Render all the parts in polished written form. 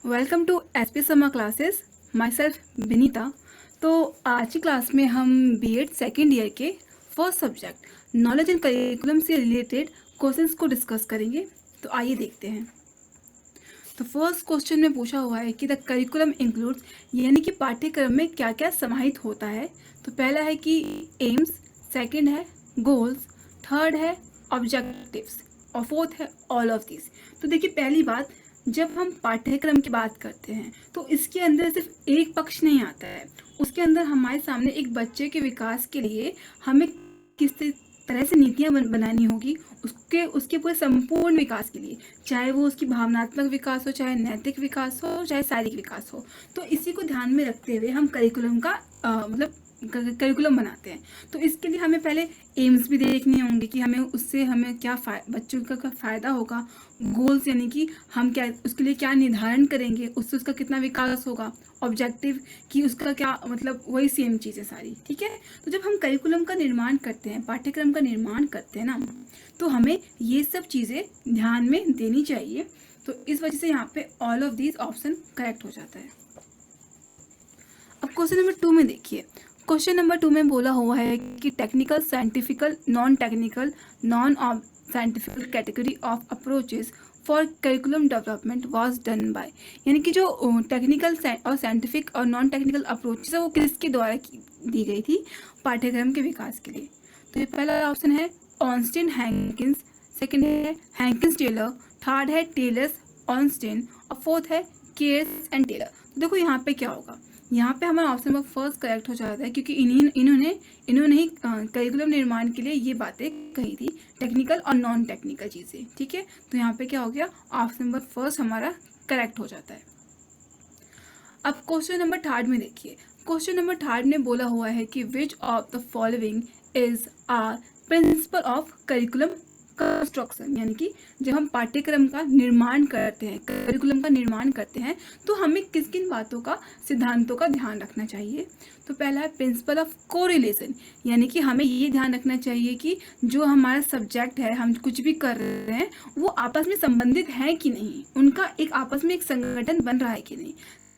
Welcome to SP summer classes. My self Vinita. तो आज की क्लास में हम बीएड सेकेंड ईयर के first subject knowledge and curriculum से रिलेटेड क्वेश्चंस को डिस्कस करेंगे। तो आइए देखते हैं। तो फर्स्ट क्वेश्चन में पूछा हुआ है कि द करिकुलम इंक्लूड्स, यानी कि पाठ्यक्रम में क्या क्या समाहित होता है। तो पहला है कि एम्स, सेकंड है गोल्स, थर्ड है ऑब्जेक्टिव्स और फोर्थ है ऑल ऑफ दिस। तो देखिए, पहली बात, जब हम पाठ्यक्रम की बात करते हैं तो इसके अंदर सिर्फ एक पक्ष नहीं आता है। उसके अंदर हमारे सामने एक बच्चे के विकास के लिए हमें किस तरह से नीतियाँ बनानी होगी, उसके पूरे संपूर्ण विकास के लिए, चाहे वो उसकी भावनात्मक विकास हो, चाहे नैतिक विकास हो, चाहे शारीरिक विकास हो। तो इसी को ध्यान में रखते हुए हम करिकुलम का करिकुलम बनाते हैं। तो इसके लिए हमें पहले एम्स भी देखने होंगे कि हमें क्या बच्चों का फ़ायदा होगा। गोल्स, यानी कि हम क्या उसके लिए क्या निर्धारण करेंगे, उससे उसका कितना विकास होगा। ऑब्जेक्टिव कि उसका क्या मतलब, वही सेम चीज़ है सारी, ठीक है। तो जब हम करिकुलम का निर्माण करते हैं, पाठ्यक्रम का निर्माण करते हैं ना, तो हमें ये सब चीज़ें ध्यान में देनी चाहिए। तो इस वजह से यहाँ पे all of these option correct हो जाता है। अब क्वेश्चन नंबर 2 में देखिए। क्वेश्चन नंबर 2 में बोला हुआ है कि technical, scientifical, non technical, non scientifical category of approaches for curriculum development was done by, यानी कि जो टेक्निकल और साइंटिफिक और नॉन टेक्निकल अप्रोचेस है वो किसके द्वारा दी गई थी पाठ्यक्रम के विकास के लिए। तो ये पहला ऑप्शन है ऑनस्टीन हैंकिंस, सेकेंड है हैंकिंस टेलर, थर्ड है टेलर्स ऑनस्टीन और फोर्थ है केयर्स एंड टेलर। तो देखो यहाँ पे क्या होगा, यहाँ पे हमारा ऑप्शन नंबर फर्स्ट करेक्ट हो जाता है, क्योंकि इन्होंने ही करिकुलम निर्माण के लिए ये बातें कही थी, टेक्निकल और नॉन टेक्निकल चीज़ें, ठीक है। तो यहाँ पे क्या हो गया, ऑप्शन नंबर फर्स्ट हमारा करेक्ट हो जाता है। अब क्वेश्चन नंबर थर्ड में देखिए। क्वेश्चन नंबर थर्ड में बोला हुआ है कि which of the following is are principle of curriculum construction, यानी कि जब हम पाठ्यक्रम का निर्माण करते हैं, करिकुलम का निर्माण करते हैं, तो हमें किन किन बातों का, सिद्धांतों का ध्यान रखना चाहिए। तो पहला है प्रिंसिपल ऑफ कोरिलेशन, यानी कि हमें ये ध्यान रखना चाहिए कि जो हमारा सब्जेक्ट है, हम कुछ भी कर रहे हैं, वो आपस में संबंधित है कि नहीं, उनका एक आपस में एक संगठन बन रहा है कि नहीं।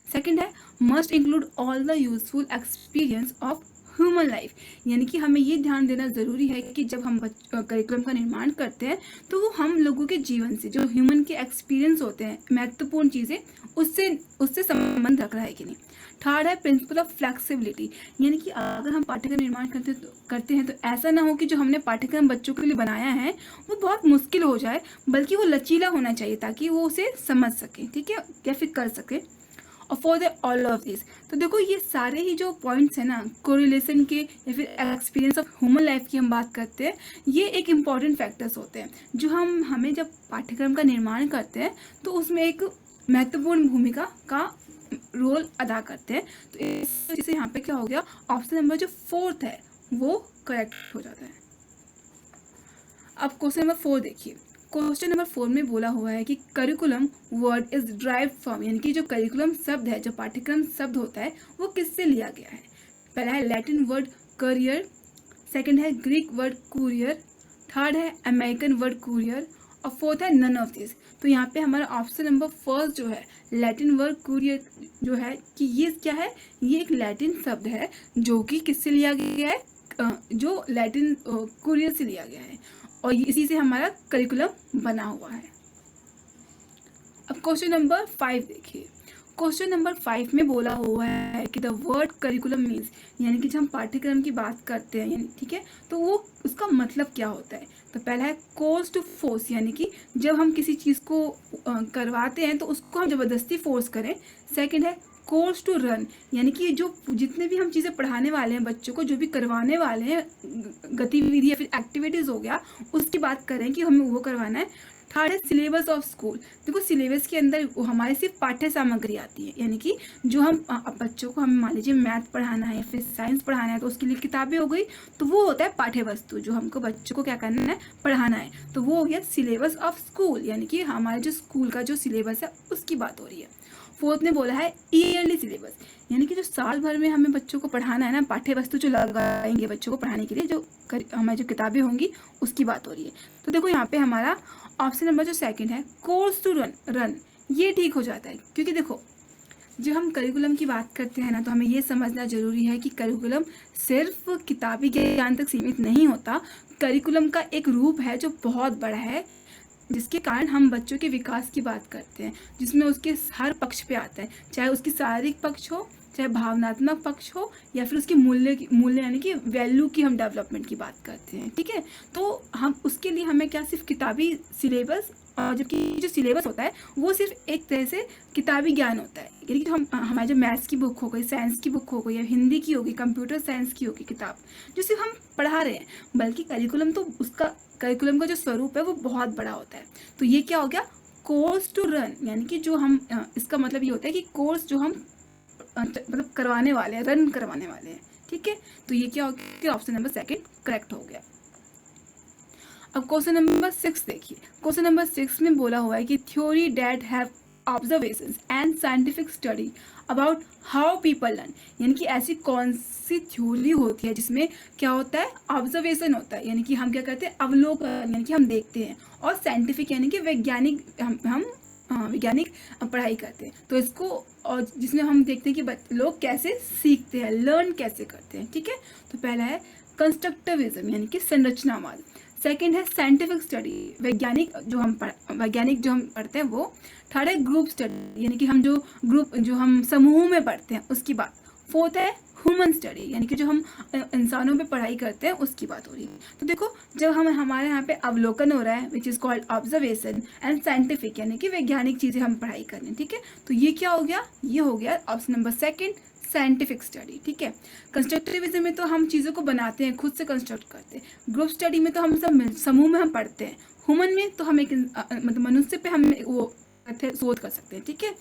सेकेंड है must include all the useful experience of human life, यानी कि हमें ये ध्यान देना ज़रूरी है कि जब हम करिकुलम का निर्माण करते हैं तो वो हम लोगों के जीवन से, जो ह्यूमन के एक्सपीरियंस होते हैं, महत्वपूर्ण चीज़ें, उससे संबंध रख रहा है कि नहीं। थर्ड है प्रिंसिपल ऑफ फ्लेक्सिबिलिटी, यानी कि अगर हम पाठ्यक्रम निर्माण करते हैं तो ऐसा ना हो कि जो हमने पाठ्यक्रम बच्चों के लिए बनाया है वो बहुत मुश्किल हो जाए, बल्कि वो लचीला होना चाहिए ताकि वो उसे समझ सके, ठीक है, या फिर कर सके। और for the all of this, तो देखो ये सारे ही जो पॉइंट्स हैं ना, कोरिलेशन के या फिर एक्सपीरियंस ऑफ ह्यूमन लाइफ की हम बात करते हैं, ये एक इम्पॉर्टेंट फैक्टर्स होते हैं जो हमें जब पाठ्यक्रम का निर्माण करते हैं तो उसमें एक महत्वपूर्ण भूमिका का रोल अदा करते हैं। तो इस वजह से यहाँ पे क्या हो गया, ऑप्शन नंबर जो फोर्थ है वो करेक्ट हो जाता है। अब क्वेश्चन नंबर 4 देखिए। क्वेश्चन नंबर 4 में बोला हुआ है कि curriculum word is drive from, यानी कि जो करिकुलम शब्द है, जो पाठ्यक्रम शब्द होता है, वो किससे लिया गया है। पहला है लैटिन वर्ड करियर, सेकंड है ग्रीक वर्ड कुरियर, थर्ड है अमेरिकन वर्ड कुरियर और फोर्थ है नन ऑफ दिस। तो यहाँ पे हमारा ऑप्शन नंबर फर्स्ट जो है लैटिन वर्ड कुरियर जो है, कि ये क्या है, ये एक लैटिन शब्द है जो कि किससे लिया गया है, जो लैटिन कुरियर से लिया गया है और इसी से हमारा करिकुलम बना हुआ है। अब क्वेश्चन नंबर 5 देखिए। क्वेश्चन नंबर 5 में बोला हुआ है कि द वर्ड करिकुलम मीन्स, यानी कि जब हम पाठ्यक्रम की बात करते हैं, यानी ठीक है, तो वो उसका मतलब क्या होता है। तो पहला है कोर्स टू फोर्स, यानी कि जब हम किसी चीज़ को करवाते हैं तो उसको हम ज़बरदस्ती फोर्स करें। सेकंड है कोर्स टू रन, यानी कि जो जितने भी हम चीज़ें पढ़ाने वाले हैं बच्चों को, जो भी करवाने वाले हैं गतिविधि या फिर एक्टिविटीज़ हो गया, उसकी बात करें कि हमें वो करवाना है। थर्ड है सिलेबस ऑफ स्कूल, देखो सिलेबस के अंदर हमारी सिर्फ पाठ्य सामग्री आती है, यानी कि जो हम बच्चों को, हमें मान लीजिए मैथ पढ़ाना है या फिर साइंस पढ़ाना है तो उसके लिए किताबें हो गई, तो वो होता है पाठ्य वस्तु, जो हमको बच्चों को क्या करना है, पढ़ाना है, तो वो हो गया सिलेबस ऑफ स्कूल, यानी कि हमारे जो स्कूल का जो सिलेबस है उसकी बात हो रही है। फोर्थ ने बोला है ईयरली सिलेबस, यानी कि जो साल भर में हमें बच्चों को पढ़ाना है ना, पाठ्य वस्तु जो लगाएंगे बच्चों को पढ़ाने के लिए, जो हमारी जो किताबें होंगी उसकी बात हो रही है। तो देखो यहाँ पे हमारा ऑप्शन नंबर जो सेकंड है कोर्स टू रन, ये ठीक हो जाता है। क्योंकि देखो, जब हम करिकुलम की बात करते हैं ना, तो हमें ये समझना ज़रूरी है कि करिकुलम सिर्फ किताबी ज्ञान तक सीमित नहीं होता। करिकुलम का एक रूप है जो बहुत बड़ा है, जिसके कारण हम बच्चों के विकास की बात करते हैं, जिसमें उसके हर पक्ष पे आता है, चाहे उसकी शारीरिक पक्ष हो, चाहे भावनात्मक पक्ष हो, या फिर उसकी मूल्य यानी कि वैल्यू की हम डेवलपमेंट की बात करते हैं। ठीक है, तो हम उसके लिए हमें क्या सिर्फ किताबी सिलेबस, और जबकि जो सिलेबस होता है वो सिर्फ एक तरह से किताबी ज्ञान होता है। यानी कि हम हमारे जो मैथ्स की बुक हो गई, साइंस की बुक हो गई, या हिंदी की होगी, कंप्यूटर साइंस की होगी किताब, जो सिर्फ हम पढ़ा रहे हैं, बल्कि करिकुलम का जो स्वरूप है वो बहुत बड़ा होता है। तो ये क्या हो गया, कोर्स टू रन, यानी कि जो हम इसका मतलब ये होता है कि कोर्स जो हम मतलब करवाने वाले हैं, रन करवाने वाले हैं। ठीक है, तो ये क्या हो गया, ऑप्शन नंबर सेकंड करेक्ट हो गया। अब क्वेश्चन नंबर 6 देखिए। क्वेश्चन नंबर 6 में बोला हुआ है कि theory that have observations and scientific study about how people learn, यानी कि ऐसी कौन सी थ्योरी होती है जिसमें क्या होता है, ऑब्जर्वेशन होता है, यानी कि हम क्या करते हैं, अवलोकन, यानी कि हम देखते हैं, और साइंटिफिक यानी कि वैज्ञानिक हम वैज्ञानिक पढ़ाई करते हैं। तो इसको, और जिसमें हम देखते हैं कि लोग कैसे सीखते हैं, लर्न कैसे करते हैं। ठीक है, तो पहला है कंस्ट्रक्टिविज्म, यानी कि संरचनावाद। सेकंड है साइंटिफिक स्टडी, वैज्ञानिक जो हम पढ़ते हैं वो। थर्ड है ग्रुप स्टडी, यानी कि हम जो हम समूह में पढ़ते हैं उसकी बात। फोर्थ है ह्यूमन स्टडी, यानी कि जो हम इंसानों पे पढ़ाई करते हैं उसकी बात हो रही है। तो देखो, जब हमारे यहाँ पे अवलोकन हो रहा है, which is called observation, and scientific यानी कि वैज्ञानिक चीज़ें हम पढ़ाई कर रहे हैं। ठीक है, तो ये क्या हो गया, ये हो गया option number second, scientific study. ठीक है, कंस्ट्रक्टिविज्म में तो हम चीज़ों को बनाते हैं, खुद से कंस्ट्रक्ट करते हैं। ग्रुप स्टडी में तो हम सब समूह में हम पढ़ते हैं। ह्यूमन में तो हम एक मतलब मनुष्य पे हम वो शोध कर सकते हैं। ठीक है,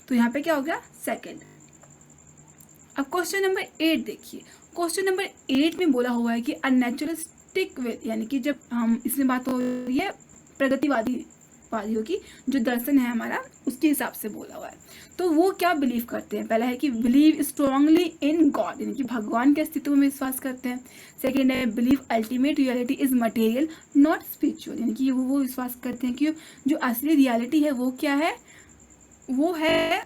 तो यहाँ पे क्या हो गया, सेकंड। अब क्वेश्चन नंबर 8 देखिए। क्वेश्चन नंबर 8 में बोला हुआ है कि अननेचुरलिस्टिक वे, यानी कि जब हम इसमें बात हो रही है प्रगतिवादियों की, जो दर्शन है हमारा, उसके हिसाब से बोला हुआ है। तो वो क्या बिलीव करते हैं, पहला है कि बिलीव स्ट्रांगली इन गॉड, यानी कि भगवान के अस्तित्व में विश्वास करते हैं। सेकेंड है believe ultimate reality is material not spiritual, यानी कि वो विश्वास करते हैं कि जो असली रियलिटी है वो क्या है, वो है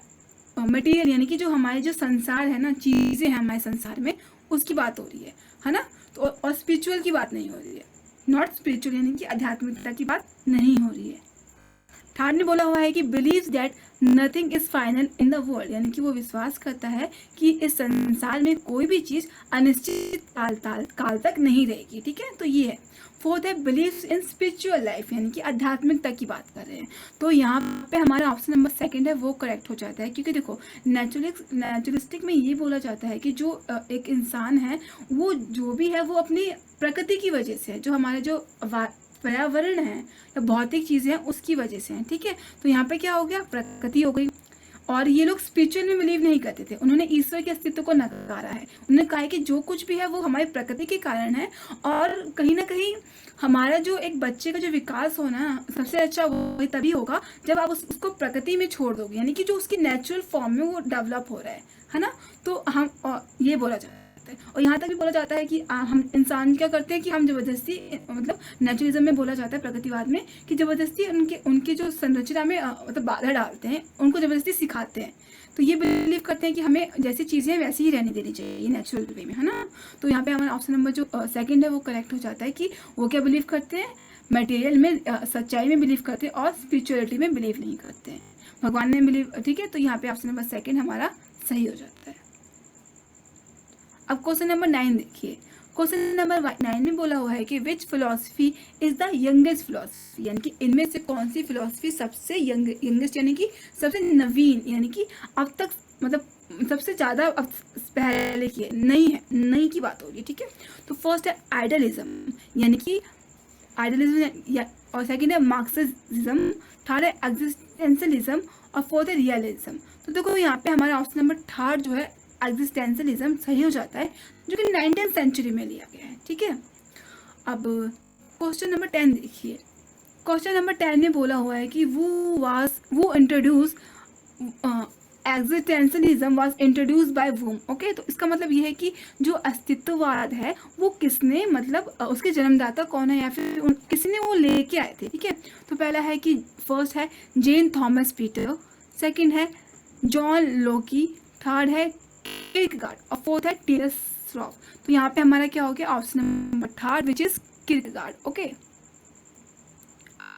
मटेरियल, यानी कि जो हमारे जो संसार है ना, चीज़ें हैं हमारे संसार में, उसकी बात हो रही है ना। तो और स्पिरिचुअल की बात नहीं हो रही है, नॉट स्पिरिचुअल, यानी कि आध्यात्मिकता की बात नहीं हो रही है। थर्ड में बोला हुआ है कि believes that nothing is final in the world, यानी कि वो विश्वास करता है कि इस संसार में कोई भी चीज़ अनिश्चित काल तक नहीं रहेगी। ठीक है, तो ये है। फोर्थ है बिलीव्स इन स्पिरिचुअल लाइफ, यानी कि आध्यात्मिकता की बात कर रहे हैं। तो यहाँ पे हमारा ऑप्शन नंबर सेकंड है वो करेक्ट हो जाता है। क्योंकि देखो, नेचुरलिस्टिक में ये बोला जाता है कि जो एक इंसान है, वो जो भी है वो अपनी प्रकृति की वजह से है, जो हमारे जो पर्यावरण है या भौतिक चीज़ें हैं उसकी वजह से हैं। ठीक है, तो यहाँ पे क्या हो गया, प्रकृति हो गई। और ये लोग स्पिरिचुअल में बिलीव नहीं करते थे, उन्होंने ईश्वर के अस्तित्व को नकारा है। उन्होंने कहा है कि जो कुछ भी है वो हमारी प्रकृति के कारण है, और कहीं ना कहीं हमारा जो एक बच्चे का जो विकास होना सबसे अच्छा वो तभी होगा जब आप उसको प्रकृति में छोड़ दोगे, यानी कि जो उसकी नेचुरल फॉर्म में वो डेवलप हो रहा है ना। तो हम ये बोला जाता है। और यहाँ तक भी बोला जाता है कि हम इंसान क्या करते हैं कि हम जबरदस्ती, मतलब नेचुरलिज्म में बोला जाता है, प्रकृतिवाद में, कि जबरदस्ती उनके जो संरचना में मतलब बाधा डालते हैं, उनको जबरदस्ती सिखाते हैं। तो ये बिलीव करते हैं कि हमें जैसी चीज़ें वैसी ही रहने देनी चाहिए नेचुरल वे में, है ना। तो यहाँ पे हमारा ऑप्शन नंबर जो सेकंड है वो करेक्ट हो जाता है कि वो क्या बिलीव करते हैं, मटेरियल में, सच्चाई में बिलीव करते हैं, और स्पिरिचुअलिटी में बिलीव नहीं करते हैं, भगवान में बिलीव। ठीक है, तो यहाँ पे ऑप्शन नंबर सेकंड हमारा सही हो जाता है। अब क्वेश्चन नंबर 9 देखिए। क्वेश्चन नंबर 9 में बोला हुआ है कि which philosophy is the youngest philosophy, यानी कि इनमें से कौन सी फिलोसफी सबसे यंगेस्ट, यानी कि सबसे नवीन, यानी कि अब तक मतलब सबसे ज़्यादा अब पहले की है, नई की बात होगी। ठीक है, तो फर्स्ट है आइडियलिज्म, यानी कि आइडियलिज्म, और सेकेंड है मार्क्सिज्म, थर्ड है एग्जिस्टेंशलिज्म, और फोर्थ है रियलिज्म। तो देखो यहाँ पे हमारा ऑप्शन नंबर थर्ड जो है एग्जिस्टेंशलिज्म सही हो जाता है, जो कि 19th सेंचुरी में लिया गया है। ठीक है, अब क्वेश्चन नंबर 10 देखिए। क्वेश्चन नंबर 10 में बोला हुआ है कि वो introduce existentialism was introduce by whom. Okay, तो इसका मतलब ये है कि जो अस्तित्ववाद है वो किसने, मतलब उसके जन्मदाता कौन है, या फिर किसने वो लेके आए थे। ठीक है, तो पहला है कि फर्स्ट है जेन थॉमस पीटर, सेकंड है जॉन लोकी, थर्ड है किर्केगार्ड और फोर्थ है टेलर श्रॉफ। तो यहाँ पे हमारा क्या हो गया, option number third which is Kierkegaard. Okay,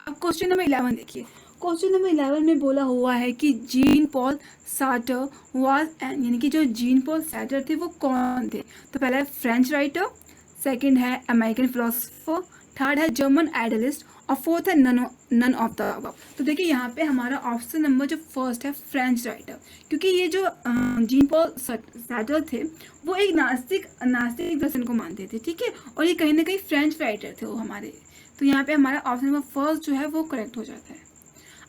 अब क्वेश्चन नंबर 11 देखिए। क्वेश्चन नंबर 11 में बोला हुआ है कि जीन पॉल सार्टर वाज, यानी कि जो जीन पॉल सार्टर थे वो कौन थे। तो पहला है फ्रेंच राइटर, सेकंड है अमेरिकन फिलोसोफर, थर्ड है जर्मन आइडलिस्ट और फोर्थ है नन ऑफ द अबव। तो देखिए यहाँ पे हमारा ऑप्शन नंबर जो फर्स्ट है फ्रेंच राइटर, क्योंकि ये जो जीन पॉल सार्टर थे वो एक नास्तिक दर्शन को मानते थे, ठीक है, और ये कहीं ना कहीं फ्रेंच राइटर थे वो हमारे। तो यहाँ पे हमारा ऑप्शन नंबर फर्स्ट जो है वो करेक्ट हो जाता है।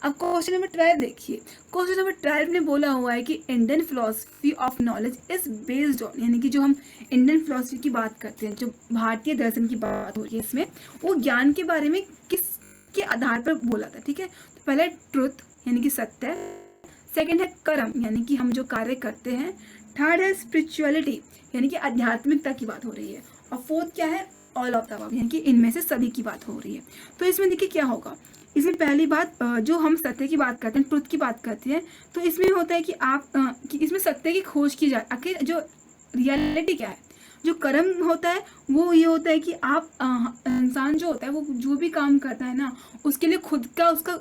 अब क्वेश्चन नंबर 12 देखिए। क्वेश्चन नंबर 12 में बोला हुआ है कि Indian philosophy of knowledge is based on, यानी कि जो हम इंडियन फिलोसफी की बात करते हैं, जो भारतीय दर्शन की बात हो रही है इसमें, वो ज्ञान के बारे में किसके आधार पर बोला था, ठीक है। तो पहला है ट्रुथ यानी कि सत्य, सेकंड है कर्म यानी कि हम जो कार्य करते हैं, थर्ड है स्पिरिचुअलिटी यानी कि आध्यात्मिकता की बात हो रही है, और फोर्थ क्या है, ऑल ऑफ द अबव यानी कि इनमें से सभी की बात हो रही है। तो इसमें देखिए क्या होगा, इसमें पहली बात जो हम सत्य की बात करते हैं, ट्रुथ की बात करते हैं, तो इसमें होता है कि कि इसमें सत्य की खोज की जाए, आखिर जो रियलिटी क्या है। जो कर्म होता है वो ये होता है कि आप इंसान जो होता है वो जो भी काम करता है ना, उसके लिए खुद का उसका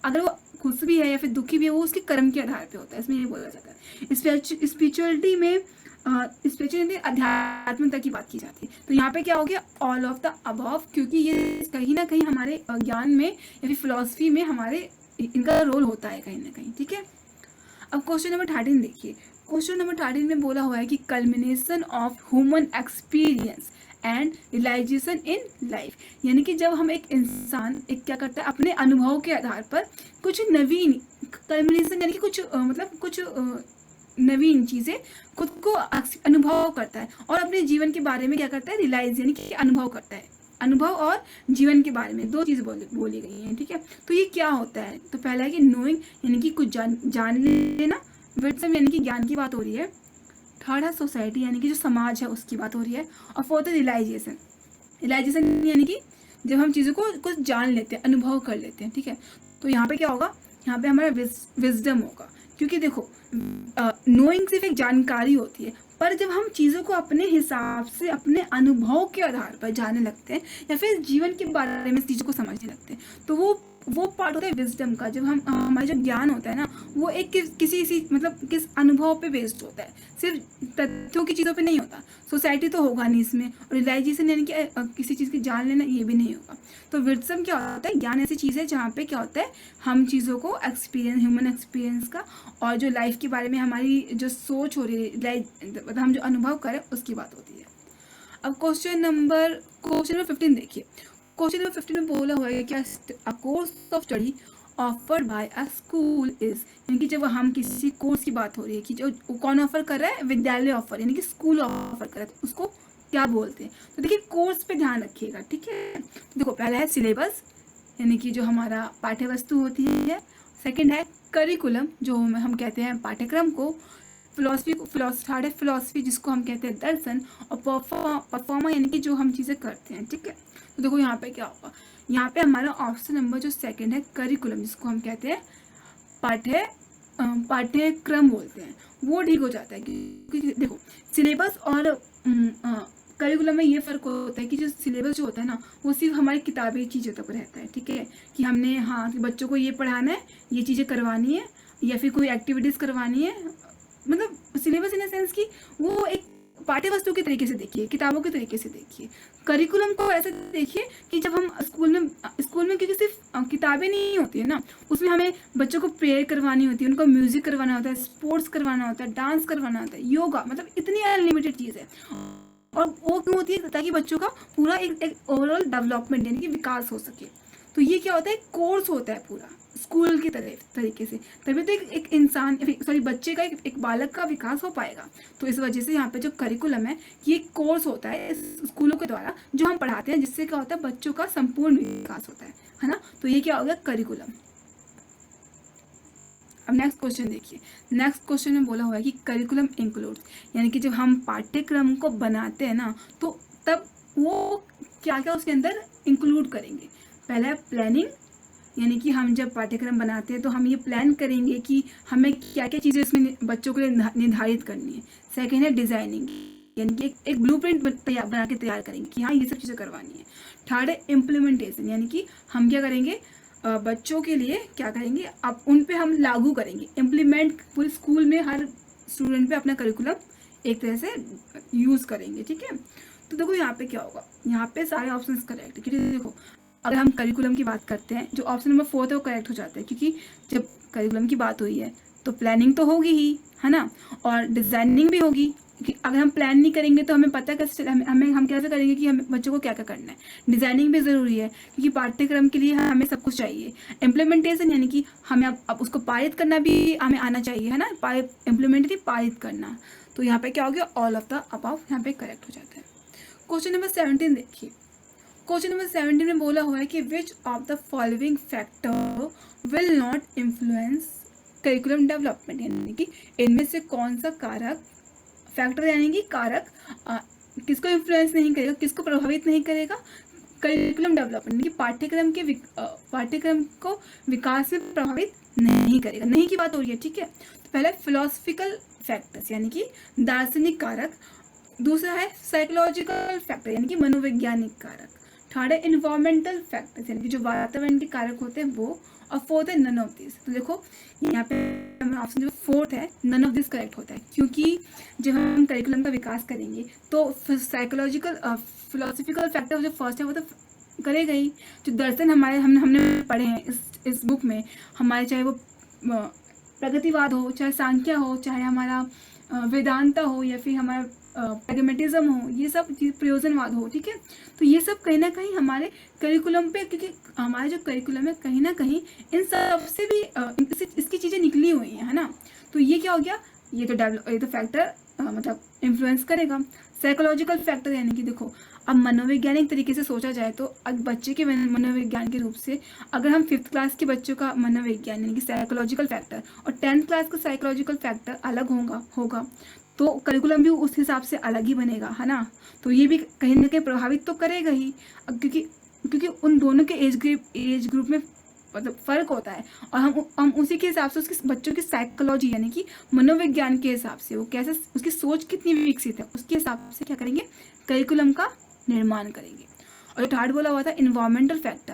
अगर वो खुश भी है या फिर दुखी भी है, वो उसके कर्म के आधार पे होता है, इसमें ये बोला जाता है। स्पिरिचुअलिटी में स्पिरिचुअलिटी आध्यात्मिकता की बात की जाती है। तो यहाँ पे क्या हो गया, ऑल ऑफ द अबव, क्योंकि ये कहीं ना कहीं हमारे ज्ञान में या फिर फिलोसफी में हमारे इनका रोल होता है कहीं ना कहीं, ठीक है। अब क्वेश्चन नंबर 13 देखिए। क्वेश्चन नंबर 13 में बोला हुआ है कि culmination of human experience and realisation in life, यानी कि जब हम एक इंसान क्या करता है, अपने अनुभव के आधार पर कुछ नवीन कल्मिनेशन यानी कि कुछ कुछ नवीन चीज़ें खुद को अनुभव करता है और अपने जीवन के बारे में क्या करता है, रियलाइज यानी कि अनुभव करता है। अनुभव और जीवन के बारे में दो चीज़ बोली गई हैं, ठीक है। तो ये क्या होता है, तो पहला है कि नोइंग यानी कि कुछ जान लेना, विजडम यानी कि ज्ञान की बात हो रही है, थर्ड है सोसाइटी यानी कि जो समाज है उसकी बात हो रही है, और फोर्थ है रियलाइजेशन। रियलाइजेशन यानी कि जब हम चीज़ों को कुछ जान लेते हैं, अनुभव कर लेते हैं, ठीक है। तो यहाँ पे क्या होगा, यहाँ पे हमारा विजडम होगा, क्योंकि देखो नोइंग सिर्फ एक जानकारी होती है, पर जब हम चीज़ों को अपने हिसाब से अपने अनुभव के आधार पर जानने लगते हैं या फिर जीवन के बारे में चीज़ों को समझने लगते हैं, तो वो पार्ट होता है विजडम का। जब हम हमारा जो ज्ञान होता है ना, वो एक किस अनुभव पे बेस्ड होता है, सिर्फ तथ्यों की चीज़ों पे नहीं होता। सोसाइटी तो होगा नहीं इसमें, और रियलाइजेशन यानी कि किसी चीज़ की जान लेना, ये भी नहीं होगा। तो विजडम क्या होता है, ज्ञान ऐसी चीज़ है जहाँ पे क्या होता है, हम चीज़ों को ह्यूमन एक्सपीरियंस का और जो लाइफ के बारे में हमारी जो सोच हो रही है, मतलब हम जो अनुभव करें उसकी बात होती है। अब क्वेश्चन नंबर 15 देखिए। क्वेश्चन नंबर 15 में बोला हुआ है कि a course of study offered by a school is, यानी कि जब हम किसी कोर्स की बात हो रही है कि जो कौन ऑफर कर रहा है, विद्यालय ऑफर यानी कि स्कूल ऑफर कर रहा है, उसको क्या बोलते हैं। तो देखिए कोर्स पे ध्यान रखिएगा, ठीक है। देखो पहला है सिलेबस यानी कि जो हमारा पाठ्य वस्तु होती है, सेकंड है करिकुलम जो हम कहते हैं पाठ्यक्रम को, थर्ड है फिलोसफी जिसको हम कहते हैं दर्शन, और परफॉर्मर यानी कि जो हम चीज़ें करते हैं, ठीक है। तो देखो यहाँ पे क्या होगा, यहाँ पे हमारा ऑप्शन नंबर जो सेकंड है करिकुलम जिसको हम कहते हैं पाठ्यक्रम बोलते हैं, वो ठीक हो जाता है। क्योंकि देखो सिलेबस और करिकुलम में ये फ़र्क होता है कि जो सिलेबस जो होता है ना, वो सिर्फ हमारी किताबी चीज़ों तक रहता है, ठीक है, कि हमने कि बच्चों को ये पढ़ाना है, ये चीज़ें करवानी है, या फिर कोई एक्टिविटीज़ करवानी है। मतलब सिलेबस इन द सेंस कि वो एक पाठ्य वस्तु के तरीके से देखिए, किताबों के तरीके से देखिए। करिकुलम को ऐसे देखिए कि जब हम स्कूल में क्योंकि सिर्फ किताबें नहीं होती है ना, उसमें हमें बच्चों को प्रेयर करवानी होती है, उनको म्यूजिक करवाना होता है, स्पोर्ट्स करवाना होता है, डांस करवाना होता है, योगा, मतलब इतनी अनलिमिटेड चीज़ है। और वो क्यों होती है, ताकि बच्चों का पूरा एक ओवरऑल डेवलपमेंट यानी कि विकास हो सके। तो ये क्या होता है, कोर्स होता है पूरा स्कूल की तरीके से, तभी तो एक इंसान बच्चे का एक बालक का विकास हो पाएगा। तो इस वजह से यहाँ पे जो करिकुलम है ये कोर्स होता है स्कूलों के द्वारा जो हम पढ़ाते हैं, जिससे क्या होता है बच्चों का संपूर्ण विकास होता है ना। तो ये क्या हो गया, करिकुलम। अब नेक्स्ट क्वेश्चन देखिए। नेक्स्ट क्वेश्चन में बोला हुआ है कि करिकुलम इंक्लूड्स, यानी कि जब हम पाठ्यक्रम को बनाते हैं ना, तो तब वो क्या क्या उसके अंदर इंक्लूड करेंगे। पहला है प्लानिंग, यानी कि हम जब पाठ्यक्रम बनाते हैं तो हम ये प्लान करेंगे कि हमें क्या क्या चीज़ें इसमें बच्चों के लिए निर्धारित करनी है। सेकेंड है डिज़ाइनिंग, यानी कि एक ब्लूप्रिंट बना के तैयार करेंगे कि हाँ ये सब चीज़ें करवानी है। थर्ड है इम्प्लीमेंटेशन, यानी कि हम क्या करेंगे, बच्चों के लिए क्या करेंगे, अब उन पे हम लागू करेंगे, इम्प्लीमेंट पूरे स्कूल में हर स्टूडेंट पे अपना करिकुलम एक तरह से यूज़ करेंगे। ठीक है, तो देखो यहाँ पे क्या होगा, यहाँ पे सारे ऑप्शंस करेक्ट है, क्योंकि देखो अगर हम करिकुलम की बात करते हैं, जो ऑप्शन नंबर 4 है वो करेक्ट हो जाता है, क्योंकि जब करिकुलम की बात हुई है तो प्लानिंग तो होगी ही, है ना, और डिज़ाइनिंग भी होगी। क्योंकि अगर हम प्लान नहीं करेंगे तो हमें पता कैसे चले, हमें हम कैसे करेंगे कि हमें बच्चों को क्या क्या करना है। डिज़ाइनिंग भी ज़रूरी है, क्योंकि पाठ्यक्रम के लिए हमें सब कुछ चाहिए। इम्प्लीमेंटेशन, यानी कि हमें अब उसको पारित करना भी हमें आना चाहिए, है ना, इम्प्लीमेंट पारित करना। तो यहाँ पे क्या हो गया, ऑल ऑफ द अबव यहाँ पे करेक्ट हो जाता है। क्वेश्चन नंबर 17 देखिए। क्वेश्चन नंबर 17 में बोला हुआ है कि which of the following factor will not influence curriculum development, यानी कि इनमें से कौन सा कारक, फैक्टर यानी कि कारक, किसको इन्फ्लुएंस नहीं करेगा, किसको प्रभावित नहीं करेगा, करिकुलम डेवलपमेंट यानी कि पाठ्यक्रम को विकास में प्रभावित नहीं करेगा। नहीं की बात हो रही है, ठीक है। तो पहला फिलोसफिकल फैक्टर्स यानी कि दार्शनिक कारक, दूसरा है साइकोलॉजिकल फैक्टर यानी कि मनोवैज्ञानिक कारक, थर्ड है इन्वायरमेंटल फैक्टर्स यानी कि जो वातावरण के कारक होते हैं वो, और फोर्थ है नन ऑफ दिस। तो देखो यहाँ पे ऑप्शन जो फोर्थ है नन ऑफ दिस करेक्ट होता है, क्योंकि जब हम करिकुलम का विकास करेंगे तो साइकोलॉजिकल फिलोसफिकल फैक्टर जो फर्स्ट है वो तो करेगा ही। जो दर्शन हमारे हमने पढ़े हैं इस बुक में, हमारे चाहे वो प्रगतिवाद हो, चाहे सांख्य हो, चाहे हमारा वेदांता हो, या फिर हमारा प्रैग्मेटिज्म हो, ये सब प्रयोजनवाद हो, ठीक है। तो ये सब कहीं ना कहीं हमारे करिकुलम पे, क्योंकि हमारे जो करिकुलम है कहीं ना कहीं इन सब से भी इसकी चीज़ें निकली हुई हैं, है ना। तो ये क्या हो गया, ये तो फैक्टर मतलब इन्फ्लुएंस करेगा। साइकोलॉजिकल फैक्टर यानी कि देखो अब मनोवैज्ञानिक तरीके से सोचा जाए तो अब बच्चे के मनोविज्ञान के रूप से अगर हम 5th क्लास के बच्चों का मनोविज्ञान यानी कि साइकोलॉजिकल फैक्टर और 10th क्लास का साइकोलॉजिकल फैक्टर अलग होगा तो करिकुलम भी उस हिसाब से अलग ही बनेगा, है ना। तो ये भी कहीं ना कहीं प्रभावित तो करेगा ही, क्योंकि उन दोनों के एज ग्रुप में मतलब फ़र्क होता है, और हम उसी के हिसाब से उसके बच्चों की साइकोलॉजी यानी कि मनोविज्ञान के हिसाब से वो कैसे, उसकी सोच कितनी विकसित है उसके हिसाब से क्या करेंगे, करिकुलम का निर्माण करेंगे। और जो थर्ड बोला हुआ था इन्वायरमेंटल फैक्टर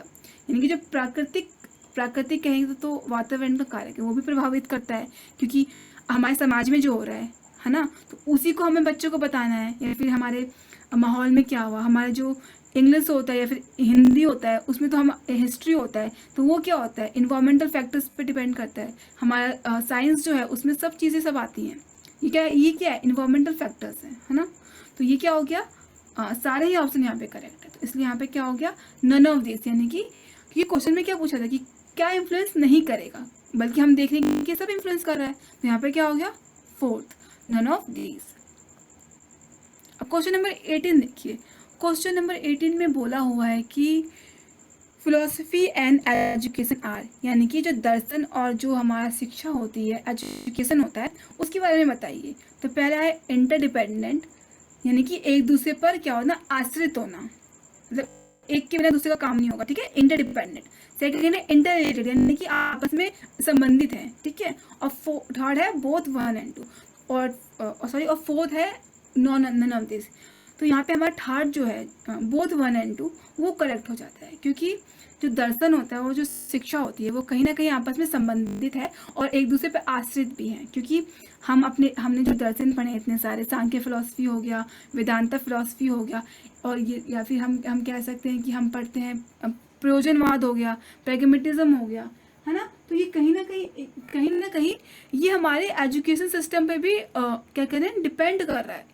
यानी कि जो प्राकृतिक कहेंगे तो वातावरण का कारक है वो भी प्रभावित करता है, क्योंकि हमारे समाज में जो हो रहा है ना, तो उसी को हमें बच्चों को बताना है। या फिर हमारे माहौल में क्या हुआ, हमारा जो इंग्लिश होता है या फिर हिंदी होता है उसमें तो हम हिस्ट्री होता है, तो वो क्या होता है इन्वायरमेंटल फैक्टर्स पे डिपेंड करता है। हमारा साइंस जो है उसमें सब चीज़ें सब आती हैं। ये क्या है इन्वायरमेंटल फैक्टर्स है ना। तो ये क्या हो गया, सारे ही ऑप्शन यहाँ पे करेक्ट है, तो इसलिए यहाँ पे क्या हो गया नन ऑफ दिस, यानी कि क्वेश्चन में क्या पूछा था कि क्या इन्फ्लुएंस नहीं करेगा, बल्कि हम देख रहे हैं कि सब इन्फ्लुएंस कर रहा है, तो यहाँ पे क्या हो गया फोर्थ नन ऑफ दिस। अब क्वेश्चन नंबर 18 देखिए। क्वेश्चन नंबर 18 में बोला हुआ है कि फिलोसफी एंड एजुकेशन आर, यानी कि जो दर्शन और जो हमारा शिक्षा होती है एजुकेशन होता है उसके बारे में बताइए। तो पहला है इंटरडिपेंडेंट यानी कि एक दूसरे पर क्या होना, आश्रित होना, मतलब एक के बिना दूसरे का काम नहीं होगा, ठीक है, इंटरडिपेंडेंट। सेकेंड है इंटर रिलेटेड यानी कि आपस में संबंधित है, ठीक है। और थर्ड है बोथ 1 and 2 और फोर्थ है नन ऑफ दिस। तो यहाँ पे हमारा थर्ड जो है बोथ 1 and 2 वो करेक्ट हो जाता है, क्योंकि जो दर्शन होता है वो जो शिक्षा होती है वो कहीं ना कहीं आपस में संबंधित है और एक दूसरे पर आश्रित भी है। क्योंकि हमने जो दर्शन पढ़े इतने सारे, सांख्य फिलॉसफी हो गया, वेदांता फिलॉसफी हो गया, और ये या फिर हम कह सकते हैं कि हम पढ़ते हैं प्रयोजनवाद हो गया, प्रैग्मेटिज्म हो गया, है ना। तो ये कहीं ना कहीं ये हमारे एजुकेशन सिस्टम पे भी क्या कह रहे हैं डिपेंड कर रहा है।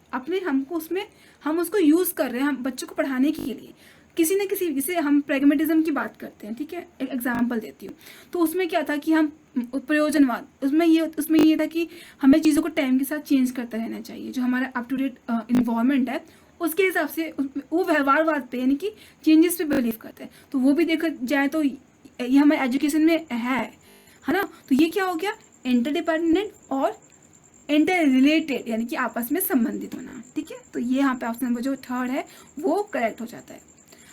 हम उसको यूज़ कर रहे हैं हम बच्चों को पढ़ाने के लिए किसी न किसी, जैसे हम प्रैग्मेटिज्म की बात करते हैं, ठीक है, एक एग्जांपल देती हूँ। तो उसमें क्या था कि हम प्रयोजनवाद, उसमें ये था कि हमें चीज़ों को टाइम के साथ चेंज करता रहना चाहिए, जो हमारा अप टू डेट इन्वायरमेंट है उसके हिसाब से वो व्यवहारवाद पे यानी कि चेंजेस पे बिलीव करते हैं। तो वो भी देखा जाए तो ये हमारे एजुकेशन में है ना। तो ये क्या हो गया इंटरडिपेंडेंट और इंटर रिलेटेड यानी कि आपस में संबंधित होना, ठीक है। तो ये यहाँ पे ऑप्शन नंबर जो थर्ड है वो करेक्ट हो जाता है।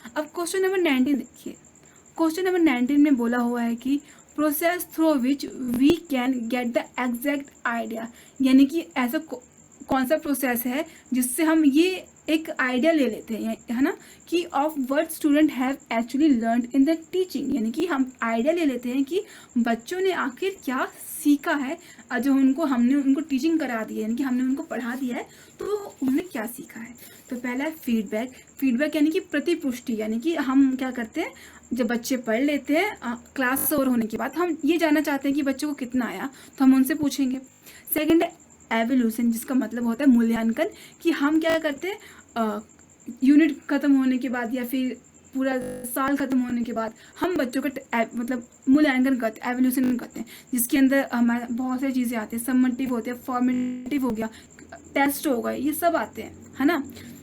अब क्वेश्चन नंबर 19 देखिए। क्वेश्चन नंबर 19 में बोला हुआ है कि process through which we can get the exact idea, यानी कि ऐसा कौन सा प्रोसेस है जिससे हम ये एक आइडिया ले लेते हैं, है ना, कि of what student have actually learned in the teaching, यानी कि हम आइडिया ले लेते हैं कि बच्चों ने आखिर क्या सीखा है, जो हमने उनको टीचिंग करा दी है, यानी कि हमने उनको पढ़ा दिया है तो उन्होंने क्या सीखा है। तो पहला है फीडबैक। फीडबैक यानी कि प्रतिपुष्टि, यानी कि हम क्या करते हैं, जब बच्चे पढ़ लेते हैं क्लास ओवर होने के बाद, हम ये जानना चाहते हैं कि बच्चों को कितना आया, तो हम उनसे पूछेंगे। सेकंड है एवोल्यूशन, जिसका मतलब होता है मूल्यांकन, कि हम क्या करते हैं यूनिट खत्म होने के बाद या फिर पूरा साल खत्म होने के बाद हम बच्चों का मतलब मूल्यांकन करते हैं, एवोल्यूशन करते हैं, जिसके अंदर हमारे बहुत सारी चीज़ें आती हैं, सम्मेटिव होते हैं, फॉर्मेटिव हो गया, टेस्ट हो गए, ये सब आते हैं, है ना।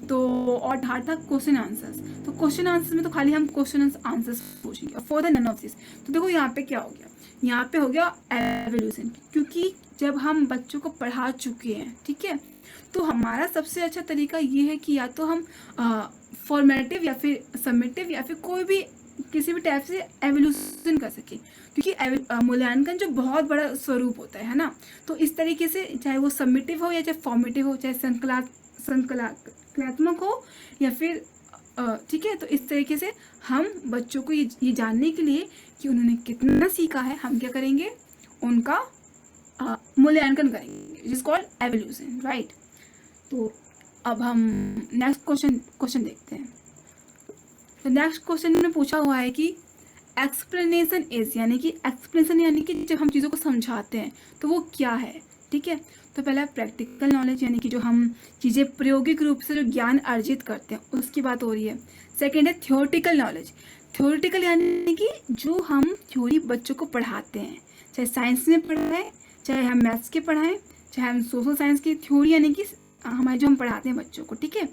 तो और थर्ड था क्वेश्चन आंसर्स। तो क्वेश्चन आंसर्स में तो खाली हम क्वेश्चन आंसर्स पूछेंगे, for the none of this. तो देखो यहाँ पे क्या हो गया, यहाँ पे हो गया एवोल्यूशन, क्योंकि जब हम बच्चों को पढ़ा चुके हैं, ठीक है, तो हमारा सबसे अच्छा तरीका ये है कि या तो हम फॉर्मेटिव या फिर समेटिव या फिर कोई भी किसी भी टाइप से एवोल्यूशन कर सके, क्योंकि मूल्यांकन जो बहुत बड़ा स्वरूप होता है ना। तो इस तरीके से चाहे वो समेटिव हो या चाहे फॉर्मेटिव हो, चाहे संकलात्मक हो या फिर ठीक है, तो इस तरीके से हम बच्चों को ये जानने के लिए कि उन्होंने कितना सीखा है, हम क्या करेंगे, उनका मूल्यांकन करेंगे, जिस कॉल्ड एवोल्यूशन, राइट। तो अब हम नेक्स्ट क्वेश्चन देखते हैं। तो नेक्स्ट क्वेश्चन में पूछा हुआ है कि एक्सप्लेनेशन इज, यानी कि एक्सप्लेनेशन यानी कि जब हम चीज़ों को समझाते हैं तो वो क्या है, ठीक है। तो पहला प्रैक्टिकल नॉलेज, यानी कि जो हम चीज़ें प्रायोगिक रूप से जो ज्ञान अर्जित करते हैं उसकी बात हो रही है। सेकेंड है थ्योरेटिकल नॉलेज। थ्योरेटिकल यानी कि जो हम थ्योरी बच्चों को पढ़ाते हैं, चाहे साइंस में पढ़ाएं, चाहे हम मैथ्स के पढ़ाएं, चाहे हम सोशल साइंस की थ्योरी, यानी कि हमारे जो हम पढ़ाते हैं बच्चों को, ठीक है,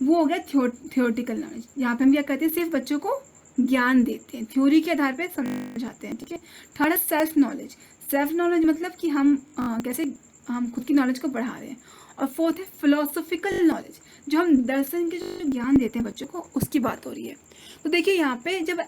वो हो गया थ्योरेटिकल नॉलेज। यहाँ पे हम क्या करते हैं, सिर्फ बच्चों को ज्ञान देते हैं, थ्योरी के आधार पे समझाते हैं, ठीक है। थर्ड है सेल्फ नॉलेज। सेल्फ नॉलेज मतलब कि हम कैसे हम खुद की नॉलेज को बढ़ा रहे हैं। और फोर्थ है फिलोसॉफिकल नॉलेज, जो हम दर्शन के जो ज्ञान देते हैं बच्चों को, उसकी बात हो रही है। तो देखिए यहाँ पे जब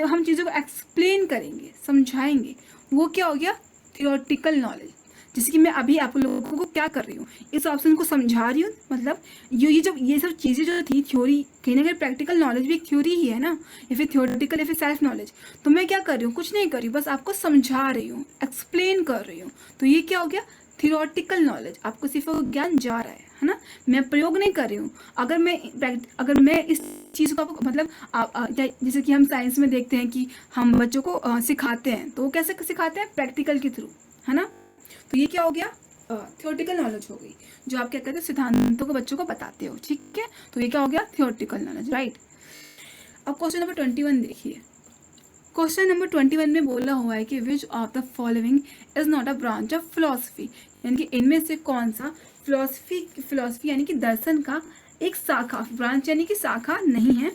हम चीज़ों को एक्सप्लेन करेंगे, समझाएंगे, वो क्या हो गया, थियोरेटिकल नॉलेज। जैसे कि मैं अभी आप लोगों को क्या कर रही हूँ, इस ऑप्शन को समझा रही हूँ, मतलब ये सब चीज़ें जो थी थ्योरी, कहीं ना कहीं प्रैक्टिकल नॉलेज भी एक थ्योरी ही है ना, या फिर थ्योरेटिकल या फिर सेल्फ नॉलेज। तो मैं क्या कर रही हूँ, कुछ नहीं कर रही हूँ, बस आपको समझा रही हूँ, एक्सप्लेन कर रही हूँ। तो ये क्या हो गया, थियोरेटिकल नॉलेज। आपको सिर्फ वो ज्ञान जा रहा है ना, मैं प्रयोग नहीं कर रही हूँ। अगर मैं इस चीज़ को आपको मतलब जैसे कि हम साइंस में देखते हैं कि हम बच्चों को सिखाते हैं, तो वो कैसे सिखाते हैं, प्रैक्टिकल के थ्रू, है ना। तो ये क्या हो गया, थियोरेटिकल नॉलेज हो गई, जो आप क्या कहते हैं, सिद्धांतों को बच्चों को बताते हो, ठीक है। तो ये क्या हो गया, थियोरेटिकल नॉलेज, राइट। अब क्वेश्चन नंबर 21 देखिए। क्वेश्चन नंबर 21 में बोला हुआ है कि which of the following is not a branch of philosophy, यानी कि इनमें से कौन सा फिलोसफी यानी कि दर्शन का एक शाखा, ब्रांच यानी कि शाखा नहीं है,